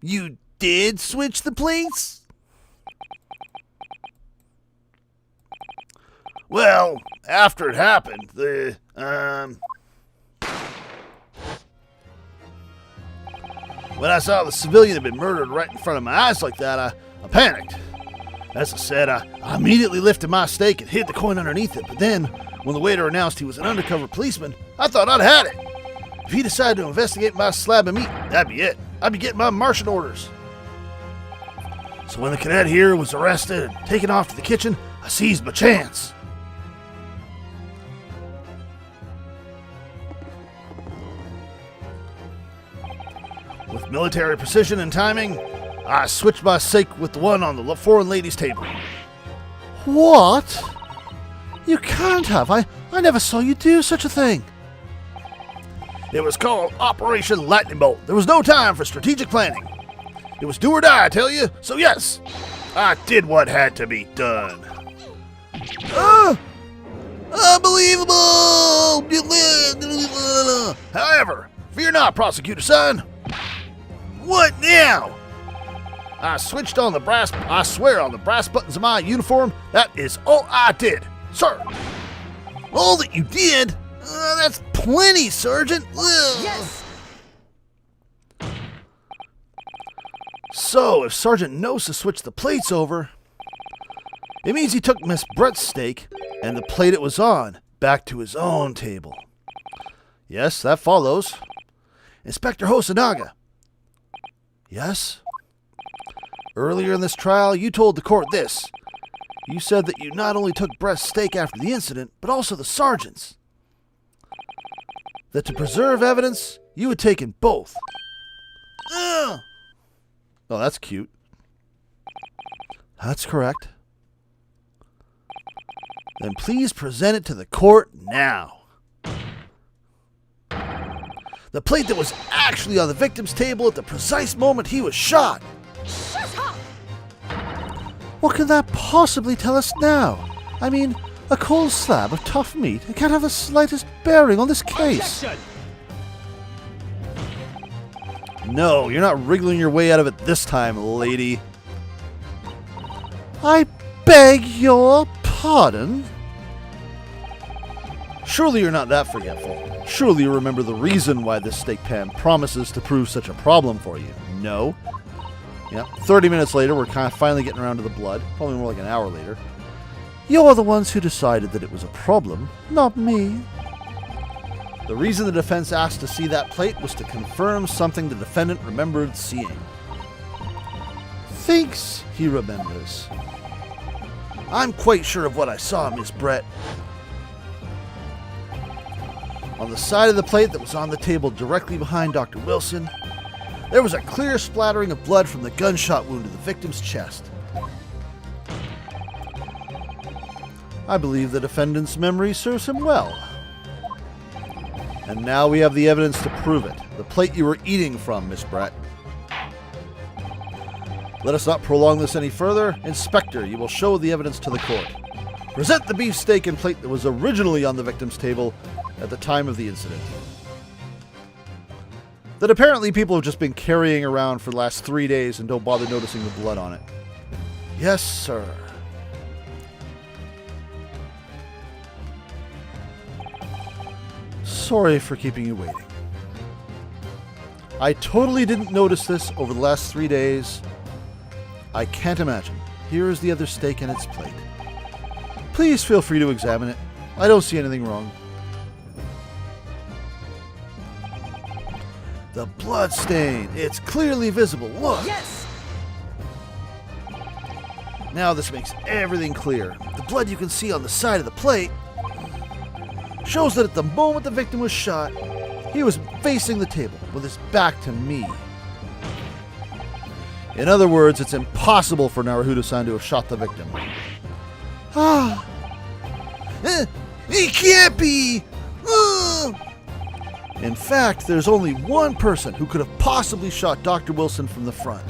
You did switch the plates? Well, after it happened, when I saw the civilian had been murdered right in front of my eyes like that, I panicked. As I said, I immediately lifted my steak and hid the coin underneath it, but then, when the waiter announced he was an undercover policeman, I thought I'd had it. If he decided to investigate my slab of meat, that'd be it. I'd be getting my marching orders. So when the cadet here was arrested and taken off to the kitchen, I seized my chance. With military precision and timing, I switched my steak with the one on the foreign lady's table. What? You can't have. I never saw you do such a thing. It was called Operation Lightning Bolt. There was no time for strategic planning. It was do or die, I tell you. So yes, I did what had to be done. Unbelievable! However, fear not, prosecutor-son. What now? I switched on the brass... I swear on the brass buttons of my uniform, that is all I did, sir. All that you did? That's plenty, Sergeant. Yes! So, if Sergeant Nosa switched the plates over, it means he took Miss Brett's steak and the plate it was on back to his own table. Yes, that follows. Inspector Hosonaga. Yes? Earlier in this trial, you told the court this. You said that you not only took Brett's steak after the incident, but also the sergeant's. That to preserve evidence, you had taken both. Ugh. Oh, that's cute. That's correct. Then please present it to the court now. The plate that was actually on the victim's table at the precise moment he was shot. Shut up! What can that possibly tell us now? I mean, a cold slab of tough meat can't have the slightest bearing on this case. Objection! No, you're not wriggling your way out of it this time, lady. I beg your pardon? Surely you're not that forgetful. Surely you remember the reason why this steak pan promises to prove such a problem for you. No? Yeah, 30 minutes later, we're kind of finally getting around to the blood. Probably more like an hour later. You're the ones who decided that it was a problem, not me. The reason the defense asked to see that plate was to confirm something the defendant remembered seeing. Thinks he remembers. I'm quite sure of what I saw, Miss Brett. On the side of the plate that was on the table directly behind Dr. Wilson, there was a clear splattering of blood from the gunshot wound to the victim's chest. I believe the defendant's memory serves him well. And now we have the evidence to prove it. The plate you were eating from, Miss Brett. Let us not prolong this any further. Inspector, you will show the evidence to the court. Present the beefsteak and plate that was originally on the victim's table at the time of the incident. That apparently people have just been carrying around for the last 3 days and don't bother noticing the blood on it. Yes, sir. Sorry for keeping you waiting. I totally didn't notice this over the last 3 days. I can't imagine. Here is the other steak and its plate. Please feel free to examine it. I don't see anything wrong. The blood stain. It's clearly visible. Look. Yes! Now this makes everything clear. The blood you can see on the side of the plate shows that at the moment the victim was shot, he was facing the table with his back to me. In other words, it's impossible for Naruhodo-san to have shot the victim. Ah! It can't be! In fact, there's only one person who could have possibly shot Dr. Wilson from the front.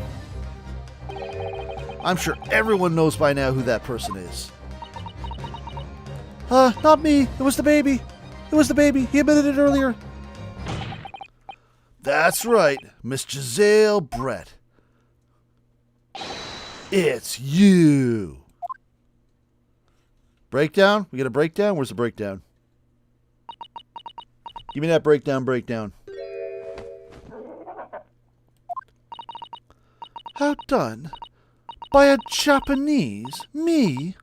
I'm sure everyone knows by now who that person is. Not me. It was the baby. It was the baby. He admitted it earlier. That's right, Miss Giselle Brett. It's you. Breakdown? We get a breakdown? Where's the breakdown? Give me that breakdown. How done? By a Japanese? Me?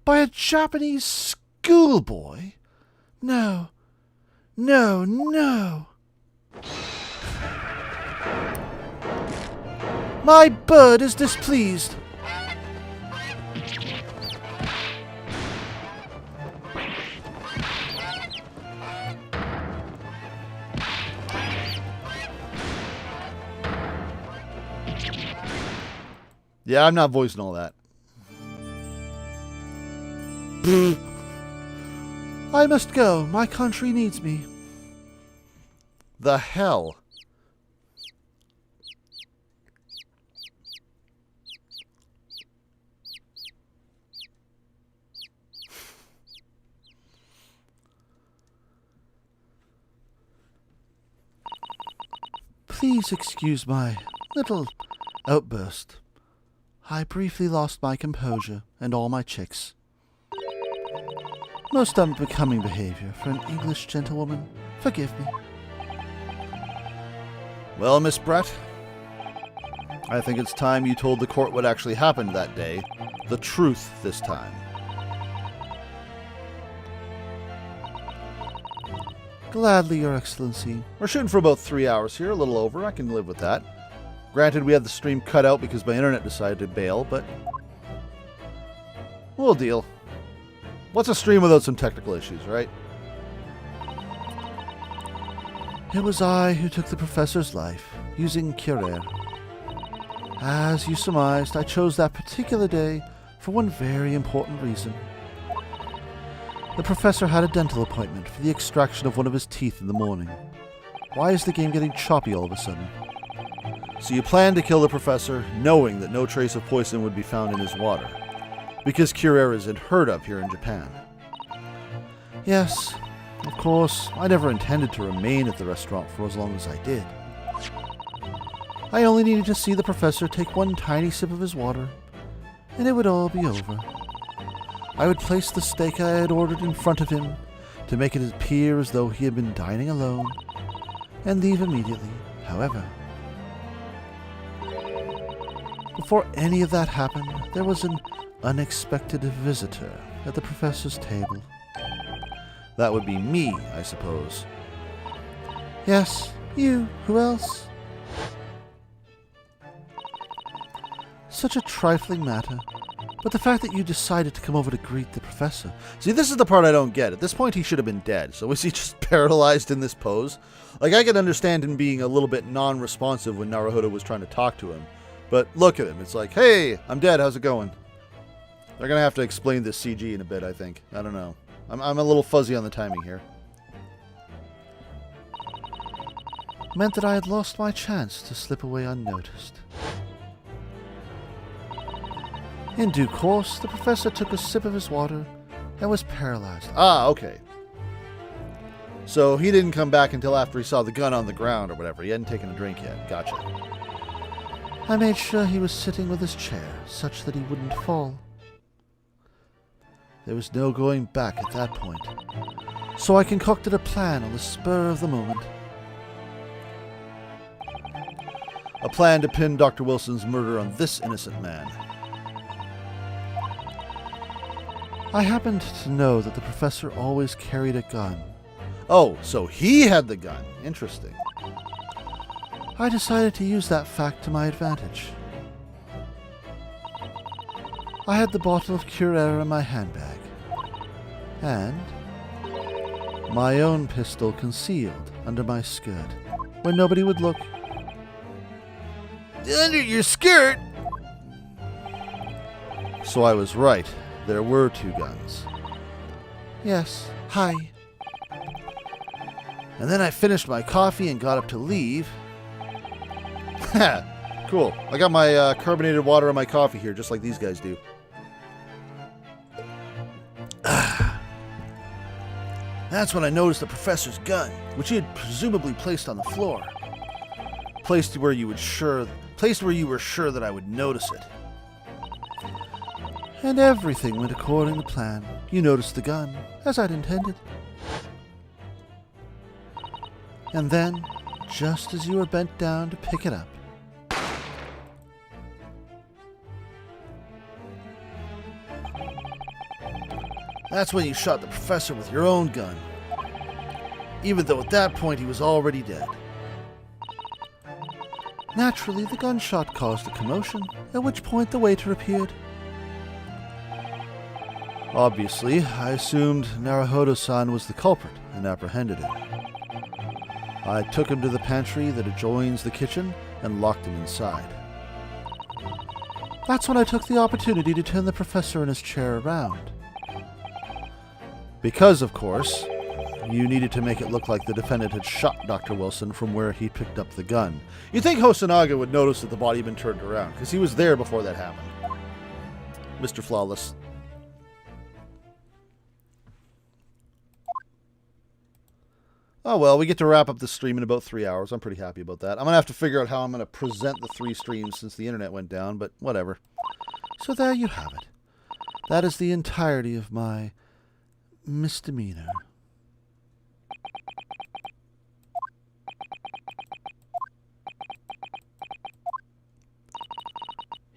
By a Japanese schoolboy? No. My bird is displeased. Yeah, I'm not voicing all that. I must go. My country needs me. The hell? Please excuse my little outburst. I briefly lost my composure and all my chicks. Most unbecoming behavior for an English gentlewoman. Forgive me. Well, Miss Brett, I think it's time you told the court what actually happened that day. The truth this time. Gladly, Your Excellency. We're shooting for about 3 hours here, a little over. I can live with that. Granted, we had the stream cut out because my internet decided to bail, but We'll deal. What's a stream without some technical issues, right? It was I who took the professor's life, using Curer. As you surmised, I chose that particular day for one very important reason. The professor had a dental appointment for the extraction of one of his teeth in the morning. Why is the game getting choppy all of a sudden? So you planned to kill the professor, knowing that no trace of poison would be found in his water, because Curer is unheard of here in Japan. Yes, of course, I never intended to remain at the restaurant for as long as I did. I only needed to see the professor take one tiny sip of his water, and it would all be over. I would place the steak I had ordered in front of him to make it appear as though he had been dining alone, and leave immediately, however. Before any of that happened, there was an unexpected visitor at the professor's table. That would be me, I suppose. Yes, you. Who else? Such a trifling matter. But the fact that you decided to come over to greet the professor... See, this is the part I don't get. At this point, he should have been dead. So was he just paralyzed in this pose? Like, I could understand him being a little bit non-responsive when Naruhodo was trying to talk to him. But look at him. It's like, hey, I'm dead. How's it going? They're going to have to explain this CG in a bit, I think. I don't know. I'm a little fuzzy on the timing here. Meant that I had lost my chance to slip away unnoticed. In due course, the professor took a sip of his water and was paralyzed. Ah, okay. So he didn't come back until after he saw the gun on the ground or whatever. He hadn't taken a drink yet. Gotcha. I made sure he was sitting with his chair, such that he wouldn't fall. There was no going back at that point, so I concocted a plan on the spur of the moment. A plan to pin Dr. Wilson's murder on this innocent man. I happened to know that the professor always carried a gun. Oh, so he had the gun. Interesting. I decided to use that fact to my advantage. I had the bottle of Curer in my handbag, and my own pistol concealed under my skirt, where nobody would look. Under your skirt? So I was right. There were two guns. Yes, hi. And then I finished my coffee and got up to leave. Cool. I got my carbonated water in my coffee here, just like these guys do. That's when I noticed the professor's gun, which he had presumably placed on the floor. Placed where you were sure that I would notice it. And everything went according to plan. You noticed the gun, as I'd intended. And then, just as you were bent down to pick it up, that's when you shot the professor with your own gun, even though at that point he was already dead. Naturally, the gunshot caused a commotion, at which point the waiter appeared. Obviously, I assumed Naruhodo-san was the culprit and apprehended him. I took him to the pantry that adjoins the kitchen and locked him inside. That's when I took the opportunity to turn the professor in his chair around. Because, of course, you needed to make it look like the defendant had shot Dr. Wilson from where he picked up the gun. You'd think Hosonaga would notice that the body had been turned around, because he was there before that happened. Mr. Flawless. Oh well, we get to wrap up the stream in about 3 hours. I'm pretty happy about that. I'm going to have to figure out how I'm going to present the 3 streams since the internet went down, but whatever. So there you have it. That is the entirety of my misdemeanor.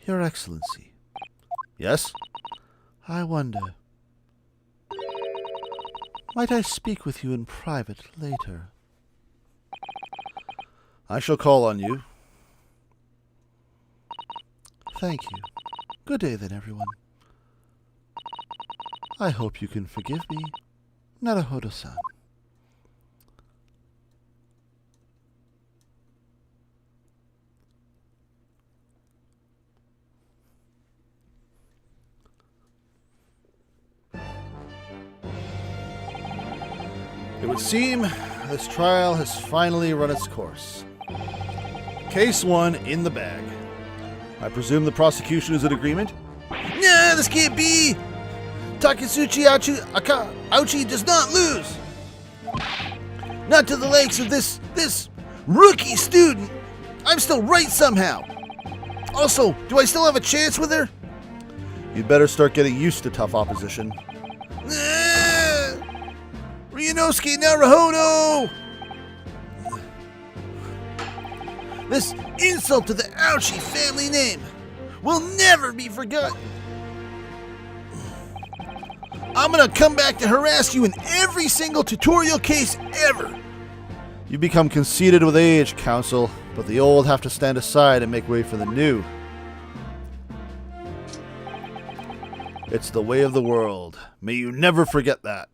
Your Excellency. Yes? I wonder. Might I speak with you in private later? I shall call on you. Thank you. Good day then, everyone. I hope you can forgive me, Naruhodo-san. It would seem this trial has finally run its course. Case 1 in the bag. I presume the prosecution is in agreement? Nah, this can't be! Takatsuchi Auchi does not lose! Not to the likes of this rookie student! I'm still right somehow! Also, do I still have a chance with her? You'd better start getting used to tough opposition. Ryunosuke Naruhodo! This insult to the Auchi family name will never be forgotten. I'm gonna come back to harass you in every single tutorial case ever. You become conceited with age, Counsel, but the old have to stand aside and make way for the new. It's the way of the world. May you never forget that.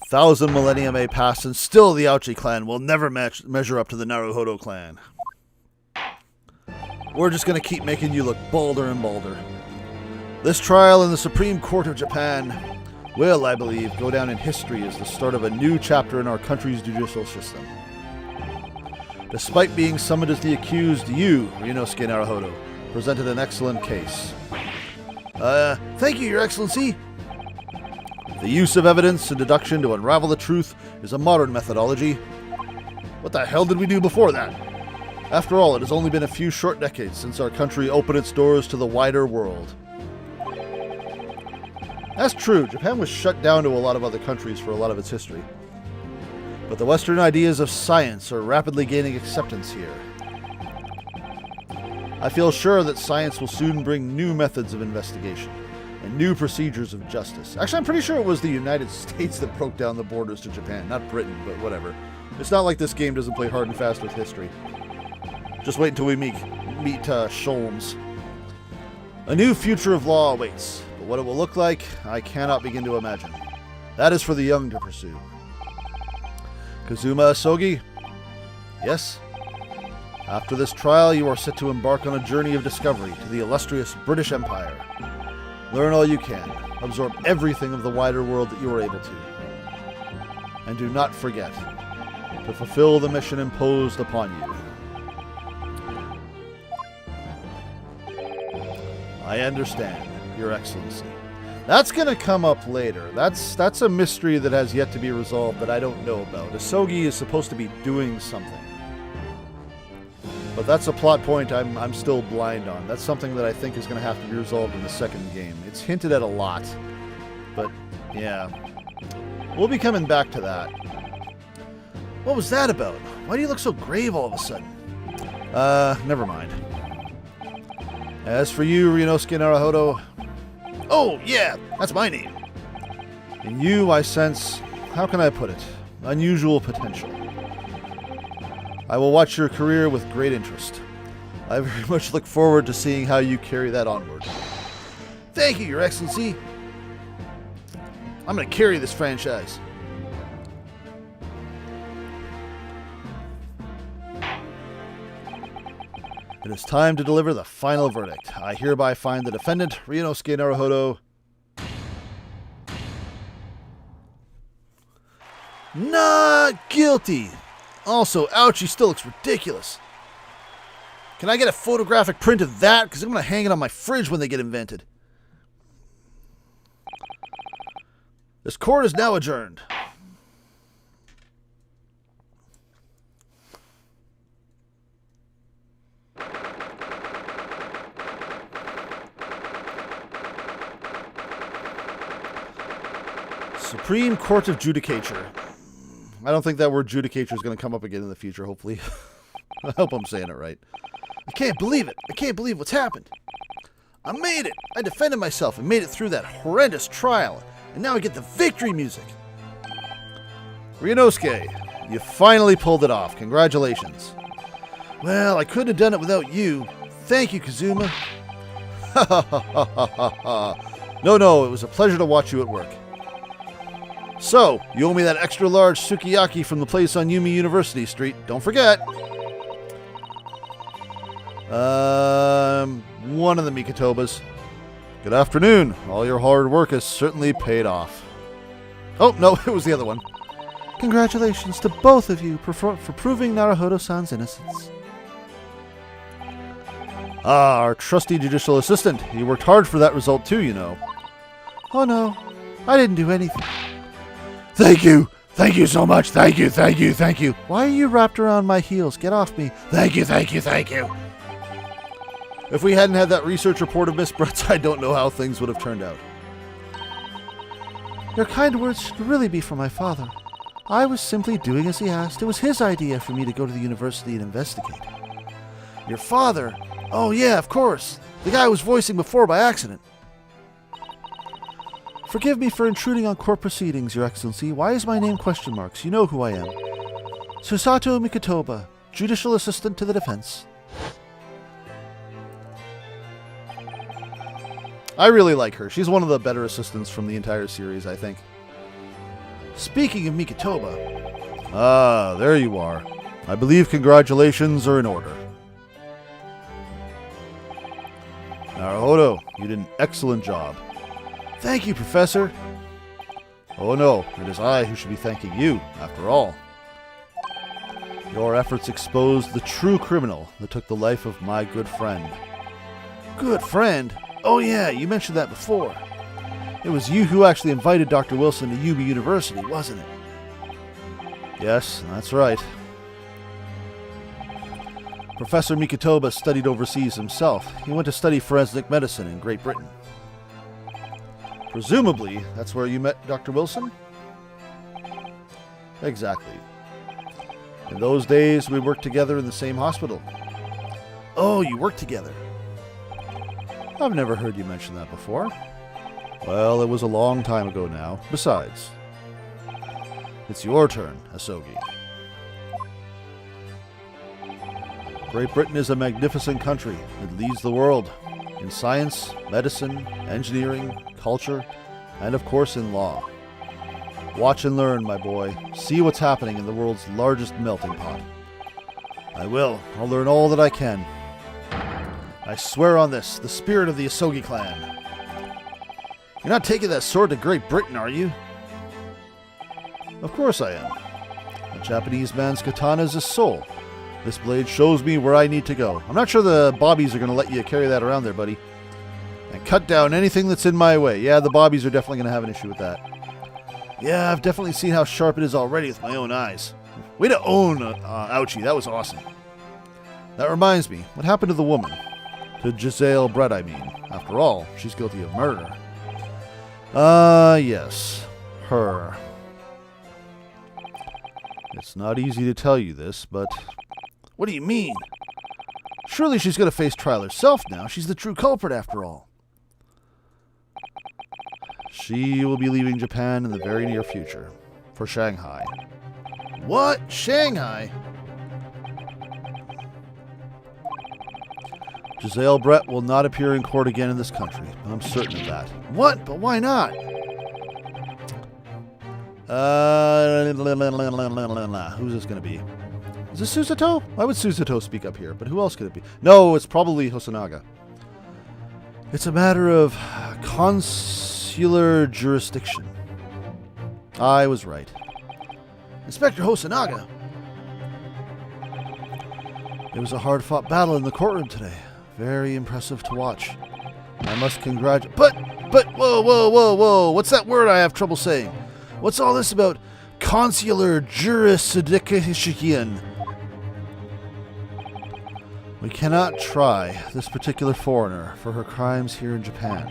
1,000 millennia may pass, and still the Auchi clan will never measure up to the Naruhodo clan. We're just going to keep making you look bolder and bolder. This trial in the Supreme Court of Japan will, I believe, go down in history as the start of a new chapter in our country's judicial system. Despite being summoned as the accused, you, Ryunosuke Naruhodo, presented an excellent case. Thank you, Your Excellency. The use of evidence and deduction to unravel the truth is a modern methodology. What the hell did we do before that? After all, it has only been a few short decades since our country opened its doors to the wider world. That's true, Japan was shut down to a lot of other countries for a lot of its history. But the Western ideas of science are rapidly gaining acceptance here. I feel sure that science will soon bring new methods of investigation and new procedures of justice. Actually, I'm pretty sure it was the United States that broke down the borders to Japan, not Britain, but whatever. It's not like this game doesn't play hard and fast with history. Just wait until we meet Sholmes. A new future of law awaits, but what it will look like, I cannot begin to imagine. That is for the young to pursue. Kazuma Asogi? Yes? After this trial, you are set to embark on a journey of discovery to the illustrious British Empire. Learn all you can. Absorb everything of the wider world that you are able to. And do not forget to fulfill the mission imposed upon you. I understand, Your Excellency. That's going to come up later. That's a mystery that has yet to be resolved that I don't know about. Asogi is supposed to be doing something. But that's a plot point I'm still blind on. That's something that I think is going to have to be resolved in the second game. It's hinted at a lot. But, yeah. We'll be coming back to that. What was that about? Why do you look so grave all of a sudden? Never mind. As for you, Ryunosuke Naruhodo... Oh, yeah, that's my name. In you, I sense... How can I put it? Unusual potential. I will watch your career with great interest. I very much look forward to seeing how you carry that onward. Thank you, Your Excellency. I'm going to carry this franchise. It is time to deliver the final verdict. I hereby find the defendant, Ryunosuke Naruhodo, not guilty. Also, Ouchie still looks ridiculous. Can I get a photographic print of that? Because I'm going to hang it on my fridge when they get invented. This court is now adjourned. Supreme Court of Judicature. I don't think that word judicature is going to come up again in the future, hopefully. I hope I'm saying it right. I can't believe it. I can't believe what's happened. I made it. I defended myself and made it through that horrendous trial. And now I get the victory music. Ryunosuke, you finally pulled it off. Congratulations. Well, I couldn't have done it without you. Thank you, Kazuma. Ha ha ha ha ha ha. No, it was a pleasure to watch you at work. So, you owe me that extra large sukiyaki from the place on Yumi University Street. Don't forget. One of the Mikitobas. Good afternoon. All your hard work has certainly paid off. Oh, no, it was the other one. Congratulations to both of you for proving Naruhodo-san's innocence. Ah, our trusty judicial assistant. He worked hard for that result too, you know. Oh no, I didn't do anything. Thank you. Thank you so much. Thank you, thank you, thank you. Why are you wrapped around my heels? Get off me. Thank you, thank you, thank you. If we hadn't had that research report of Miss Brett's, I don't know how things would have turned out. Your kind words should really be for my father. I was simply doing as he asked. It was his idea for me to go to the university and investigate. Your father? Oh yeah, of course. The guy I was voicing before by accident. Forgive me for intruding on court proceedings, Your Excellency. Why is my name question marks? You know who I am. Susato Mikitoba, Judicial Assistant to the Defense. I really like her. She's one of the better assistants from the entire series, I think. Speaking of Mikitoba. Ah, there you are. I believe congratulations are in order. Naruhodo, you did an excellent job. Thank you, Professor. Oh no, it is I who should be thanking you, after all. Your efforts exposed the true criminal that took the life of my good friend. Good friend? Oh yeah, you mentioned that before. It was you who actually invited Dr. Wilson to Yumi University, wasn't it? Yes, that's right. Professor Mikitoba studied overseas himself. He went to study forensic medicine in Great Britain. Presumably, that's where you met Dr. Wilson? Exactly. In those days, we worked together in the same hospital. Oh, you worked together. I've never heard you mention that before. Well, it was a long time ago now. Besides, it's your turn, Asogi. Great Britain is a magnificent country. It leads the world in science, medicine, engineering, culture, and of course in law. Watch and learn, my boy. See what's happening in the world's largest melting pot. I will. I'll learn all that I can. I swear on this, the spirit of the Asogi clan. You're not taking that sword to Great Britain, are you? Of course I am. A Japanese man's katana is his soul. This blade shows me where I need to go. I'm not sure the bobbies are going to let you carry that around there, buddy. And cut down anything that's in my way. Yeah, the bobbies are definitely going to have an issue with that. Yeah, I've definitely seen how sharp it is already with my own eyes. Way to own Ouchie, that was awesome. That reminds me, what happened to the woman? To Giselle Brett, I mean. After all, she's guilty of murder. Yes. Her. It's not easy to tell you this, but... What do you mean? Surely she's going to face trial herself now. She's the true culprit, after all. She will be leaving Japan in the very near future. For Shanghai. What? Shanghai? Giselle Brett will not appear in court again in this country. I'm certain of that. What? But why not? Who's this going to be? Is this Susato? Why would Susato speak up here? But who else could it be? No, it's probably Hosonaga. It's a matter of consular jurisdiction. I was right. Inspector Hosonaga. It was a hard-fought battle in the courtroom today. Very impressive to watch. I must congratulate... But, whoa. What's that word I have trouble saying? What's all this about consular jurisdiction? We cannot try this particular foreigner for her crimes here in Japan.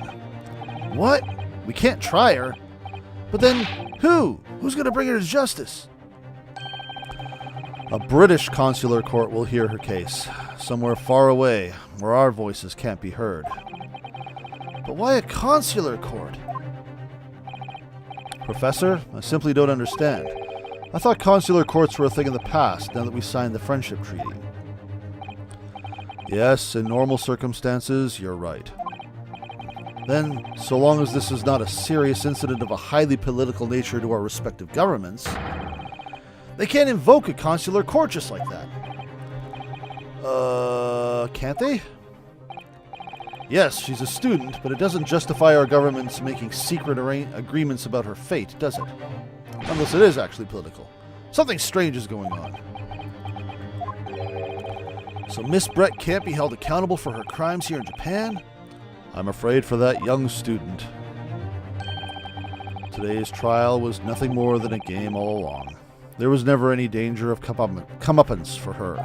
What? We can't try her? But then, who? Who's going to bring her to justice? A British consular court will hear her case, somewhere far away, where our voices can't be heard. But why a consular court? Professor, I simply don't understand. I thought consular courts were a thing of the past now that we signed the friendship treaty. Yes, in normal circumstances, you're right. Then, so long as this is not a serious incident of a highly political nature to our respective governments, they can't invoke a consular court just like that. Can't they? Yes, she's a student, but it doesn't justify our governments making secret agreements about her fate, does it? Unless it is actually political. Something strange is going on. So Miss Brett can't be held accountable for her crimes here in Japan? I'm afraid for that young student. Today's trial was nothing more than a game all along. There was never any danger of comeuppance for her.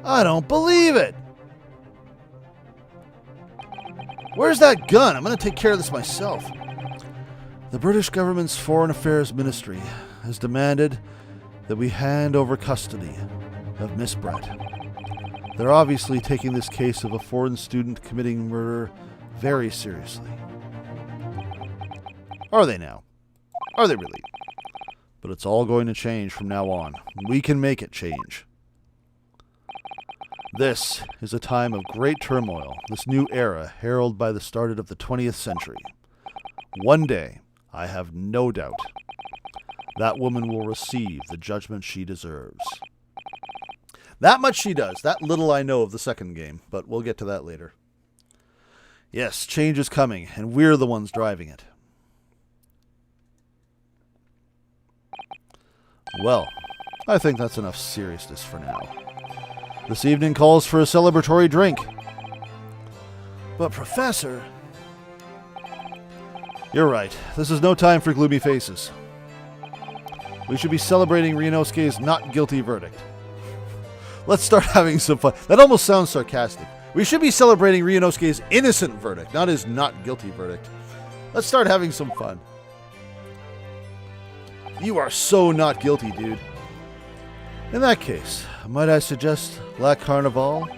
I don't believe it! Where's that gun? I'm going to take care of this myself. The British government's Foreign Affairs Ministry has demanded that we hand over custody of Miss Brett. They're obviously taking this case of a foreign student committing murder very seriously. Are they now? Are they really? But it's all going to change from now on. We can make it change. This is a time of great turmoil, this new era heralded by the start of the 20th century. One day, I have no doubt, that woman will receive the judgment she deserves. That much she does. That little I know of the second game, but we'll get to that later. Yes, change is coming, and we're the ones driving it. Well, I think that's enough seriousness for now. This evening calls for a celebratory drink. But Professor... You're right. This is no time for gloomy faces. We should be celebrating Ryunosuke's not guilty verdict. Let's start having some fun. That almost sounds sarcastic. We should be celebrating Ryunosuke's innocent verdict, not his not guilty verdict. Let's start having some fun. You are so not guilty, dude. In that case, might I suggest La Carnival?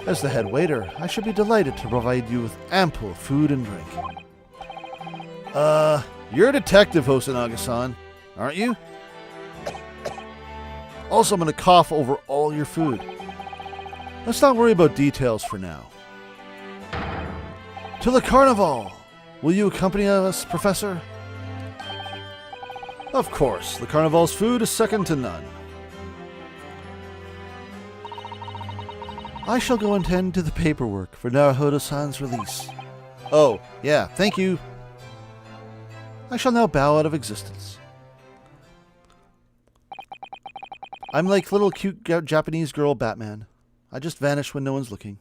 As the head waiter, I should be delighted to provide you with ample food and drink. You're a detective, Hosonaga-san, aren't you? Also, I'm going to cough over all your food. Let's not worry about details for now. To the Carnival! Will you accompany us, Professor? Of course, the Carnival's food is second to none. I shall go and tend to the paperwork for Naruhodo-san's release. Oh, yeah, thank you. I shall now bow out of existence. I'm like little cute Japanese girl Batman. I just vanish when no one's looking.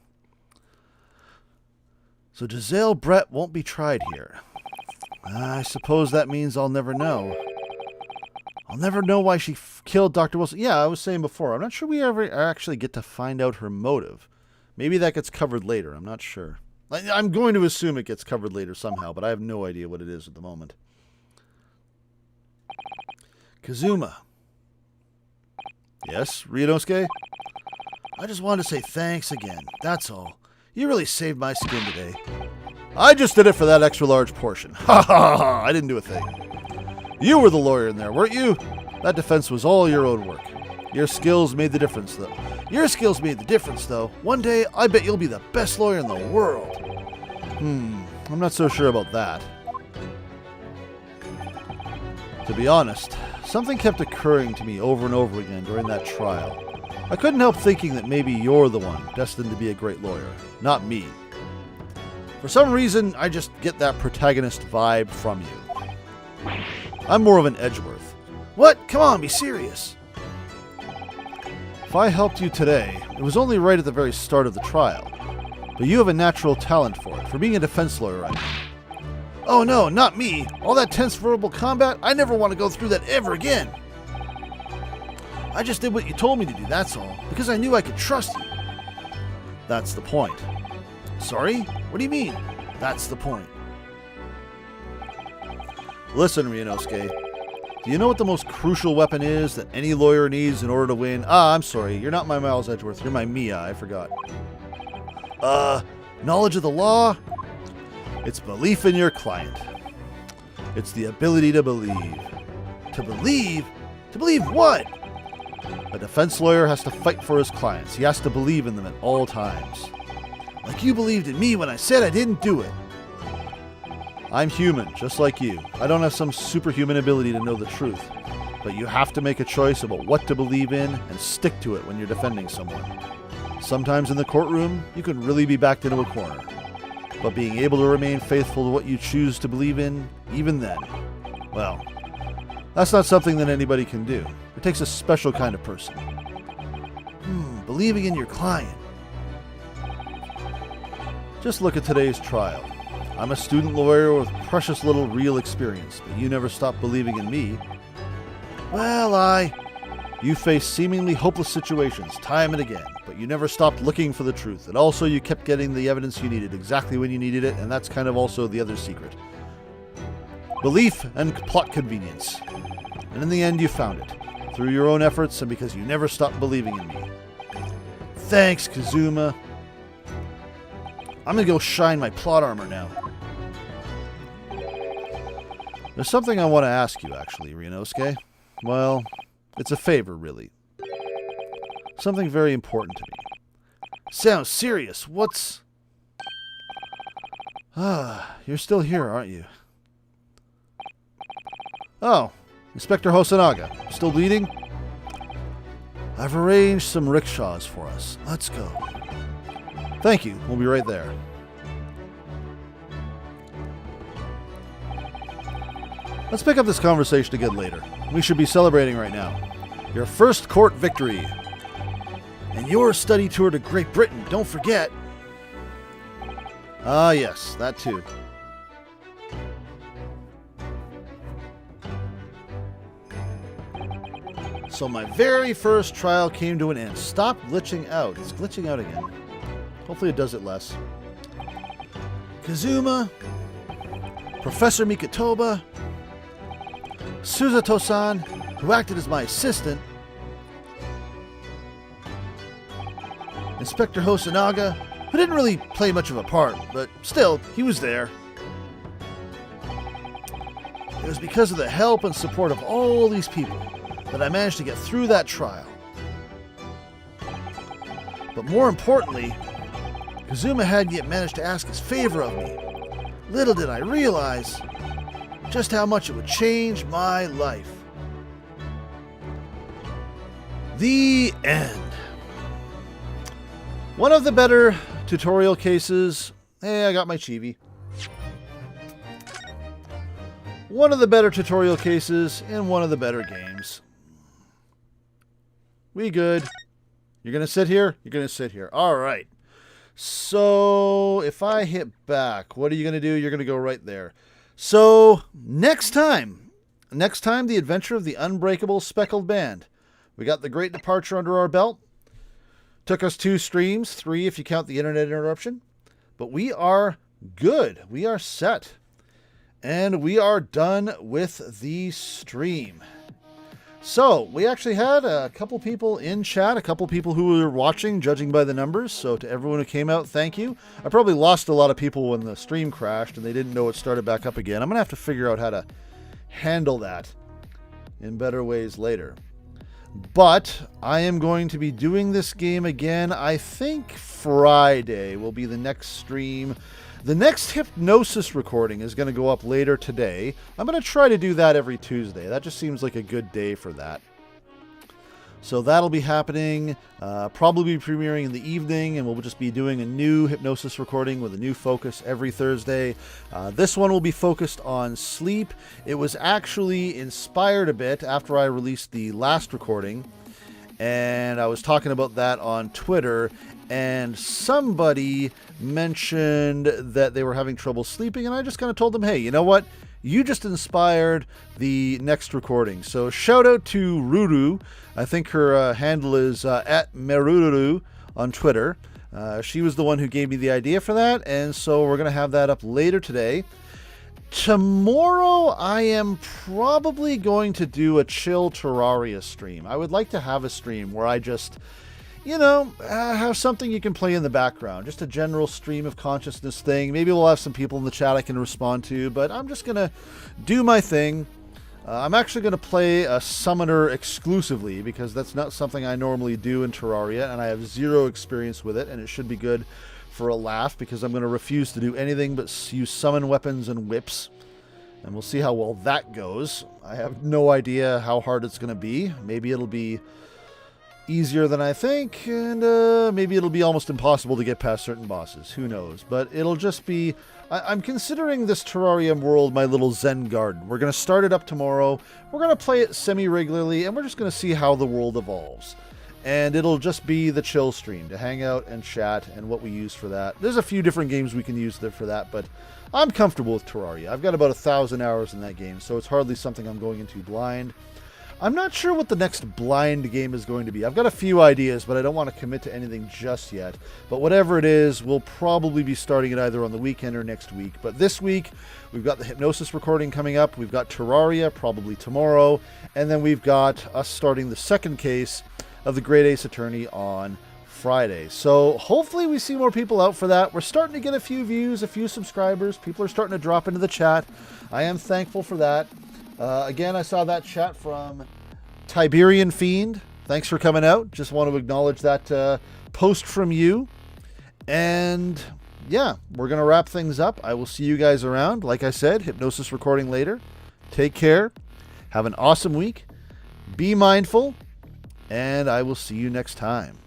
So Giselle Brett won't be tried here. I suppose that means I'll never know. I'll never know why she killed Dr. Wilson. Yeah, I was saying before, I'm not sure we ever actually get to find out her motive. Maybe that gets covered later. I'm not sure. I'm going to assume it gets covered later somehow, but I have no idea what it is at the moment. Kazuma. Yes, Ryunosuke? I just wanted to say thanks again. That's all. You really saved my skin today. I just did it for that extra large portion. Ha ha ha! I didn't do a thing. You were the lawyer in there, weren't you? That defense was all your own work. Your skills made the difference, though. One day, I bet you'll be the best lawyer in the world. I'm not so sure about that. To be honest, something kept occurring to me over and over again during that trial. I couldn't help thinking that maybe you're the one destined to be a great lawyer, not me. For some reason, I just get that protagonist vibe from you. I'm more of an Edgeworth. What? Come on, be serious. If I helped you today, it was only right at the very start of the trial. But you have a natural talent for it, for being a defense lawyer, I mean. Oh no, not me. All that tense verbal combat, I never want to go through that ever again. I just did what you told me to do, that's all, because I knew I could trust you. That's the point. Sorry? What do you mean? That's the point. Listen, Ryunosuke. Do you know what the most crucial weapon is that any lawyer needs in order to win? I'm sorry. You're not my Miles Edgeworth. You're my Mia. I forgot. Knowledge of the law? It's belief in your client. It's the ability to believe. To believe? To believe what? A defense lawyer has to fight for his clients. He has to believe in them at all times. Like you believed in me when I said I didn't do it. I'm human, just like you. I don't have some superhuman ability to know the truth. But you have to make a choice about what to believe in and stick to it when you're defending someone. Sometimes in the courtroom, you can really be backed into a corner. But being able to remain faithful to what you choose to believe in, even then, well, that's not something that anybody can do. It takes a special kind of person. Believing in your client. Just look at today's trial. I'm a student lawyer with precious little real experience, but you never stopped believing in me. Well, you faced seemingly hopeless situations time and again, but you never stopped looking for the truth. And also you kept getting the evidence you needed exactly when you needed it, and that's kind of also the other secret. Belief and plot convenience. And in the end you found it, through your own efforts and because you never stopped believing in me. Thanks, Kazuma. I'm gonna go shine my plot armor now. There's something I want to ask you, actually, Ryunosuke. Well, it's a favor, really. Something very important to me. Sounds serious. What's... you're still here, aren't you? Oh, Inspector Hosonaga. Still bleeding? I've arranged some rickshaws for us. Let's go. Thank you. We'll be right there. Let's pick up this conversation again later. We should be celebrating right now. Your first court victory. And your study tour to Great Britain, don't forget. Ah, yes, that too. So my very first trial came to an end. Stop glitching out. It's glitching out again. Hopefully it does it less. Kazuma, Professor Mikotoba, Suzato-san, who acted as my assistant, Inspector Hosonaga, who didn't really play much of a part, but still, he was there. It was because of the help and support of all these people that I managed to get through that trial. But more importantly, Kazuma hadn't yet managed to ask his favor of me. Little did I realize just how much it would change my life. The end. One of the better tutorial cases. Hey, I got my chibi. One of the better tutorial cases in one of the better games. We good. You're going to sit here? You're going to sit here. All right. So if I hit back, what are you going to do? You're going to go right there. So next time, the adventure of the unbreakable speckled band. We got the great departure under our belt. Took us 2 streams, 3 if you count the internet interruption. But we are good. We are set. And we are done with the stream. So, we actually had a couple people in chat, a couple people who were watching, judging by the numbers. So, to everyone who came out, thank you. I probably lost a lot of people when the stream crashed and they didn't know it started back up again. I'm going to have to figure out how to handle that in better ways later. But I am going to be doing this game again. I think Friday will be the next stream. The next hypnosis recording is going to go up later today. I'm going to try to do that every Tuesday. That just seems like a good day for that. So that'll be happening, probably premiering in the evening, and we'll just be doing a new hypnosis recording with a new focus every Thursday. This one will be focused on sleep. It was actually inspired a bit after I released the last recording, and I was talking about that on Twitter, and somebody mentioned that they were having trouble sleeping, and I just kind of told them, hey, you know what? You just inspired the next recording. So shout out to Ruru. I think her handle is at Meruru on Twitter. She was the one who gave me the idea for that, and so we're going to have that up later today. Tomorrow, I am probably going to do a chill Terraria stream. I would like to have a stream where I just have something you can play in the background. Just a general stream of consciousness thing. Maybe we'll have some people in the chat I can respond to, but I'm just going to do my thing. I'm actually going to play a summoner exclusively because that's not something I normally do in Terraria, and I have zero experience with it, and it should be good for a laugh because I'm going to refuse to do anything but use summon weapons and whips. And we'll see how well that goes. I have no idea how hard it's going to be. Maybe it'll be easier than I think, and maybe it'll be almost impossible to get past certain bosses. Who knows? But it'll just be... I'm considering this Terrarium world my little Zen garden. We're going to start it up tomorrow. We're going to play it semi-regularly, and we're just going to see how the world evolves. And it'll just be the chill stream to hang out and chat and what we use for that. There's a few different games we can use there for that, but I'm comfortable with Terraria. I've got about 1,000 hours in that game, so it's hardly something I'm going into blind. I'm not sure what the next blind game is going to be. I've got a few ideas, but I don't want to commit to anything just yet. But whatever it is, we'll probably be starting it either on the weekend or next week. But this week, we've got the hypnosis recording coming up. We've got Terraria probably tomorrow. And then we've got us starting the second case of the Great Ace Attorney on Friday. So hopefully we see more people out for that. We're starting to get a few views, a few subscribers. People are starting to drop into the chat. I am thankful for that. Again, I saw that chat from Tiberian Fiend. Thanks for coming out. Just want to acknowledge that post from you. And yeah, we're going to wrap things up. I will see you guys around. Like I said, hypnosis recording later. Take care. Have an awesome week. Be mindful. And I will see you next time.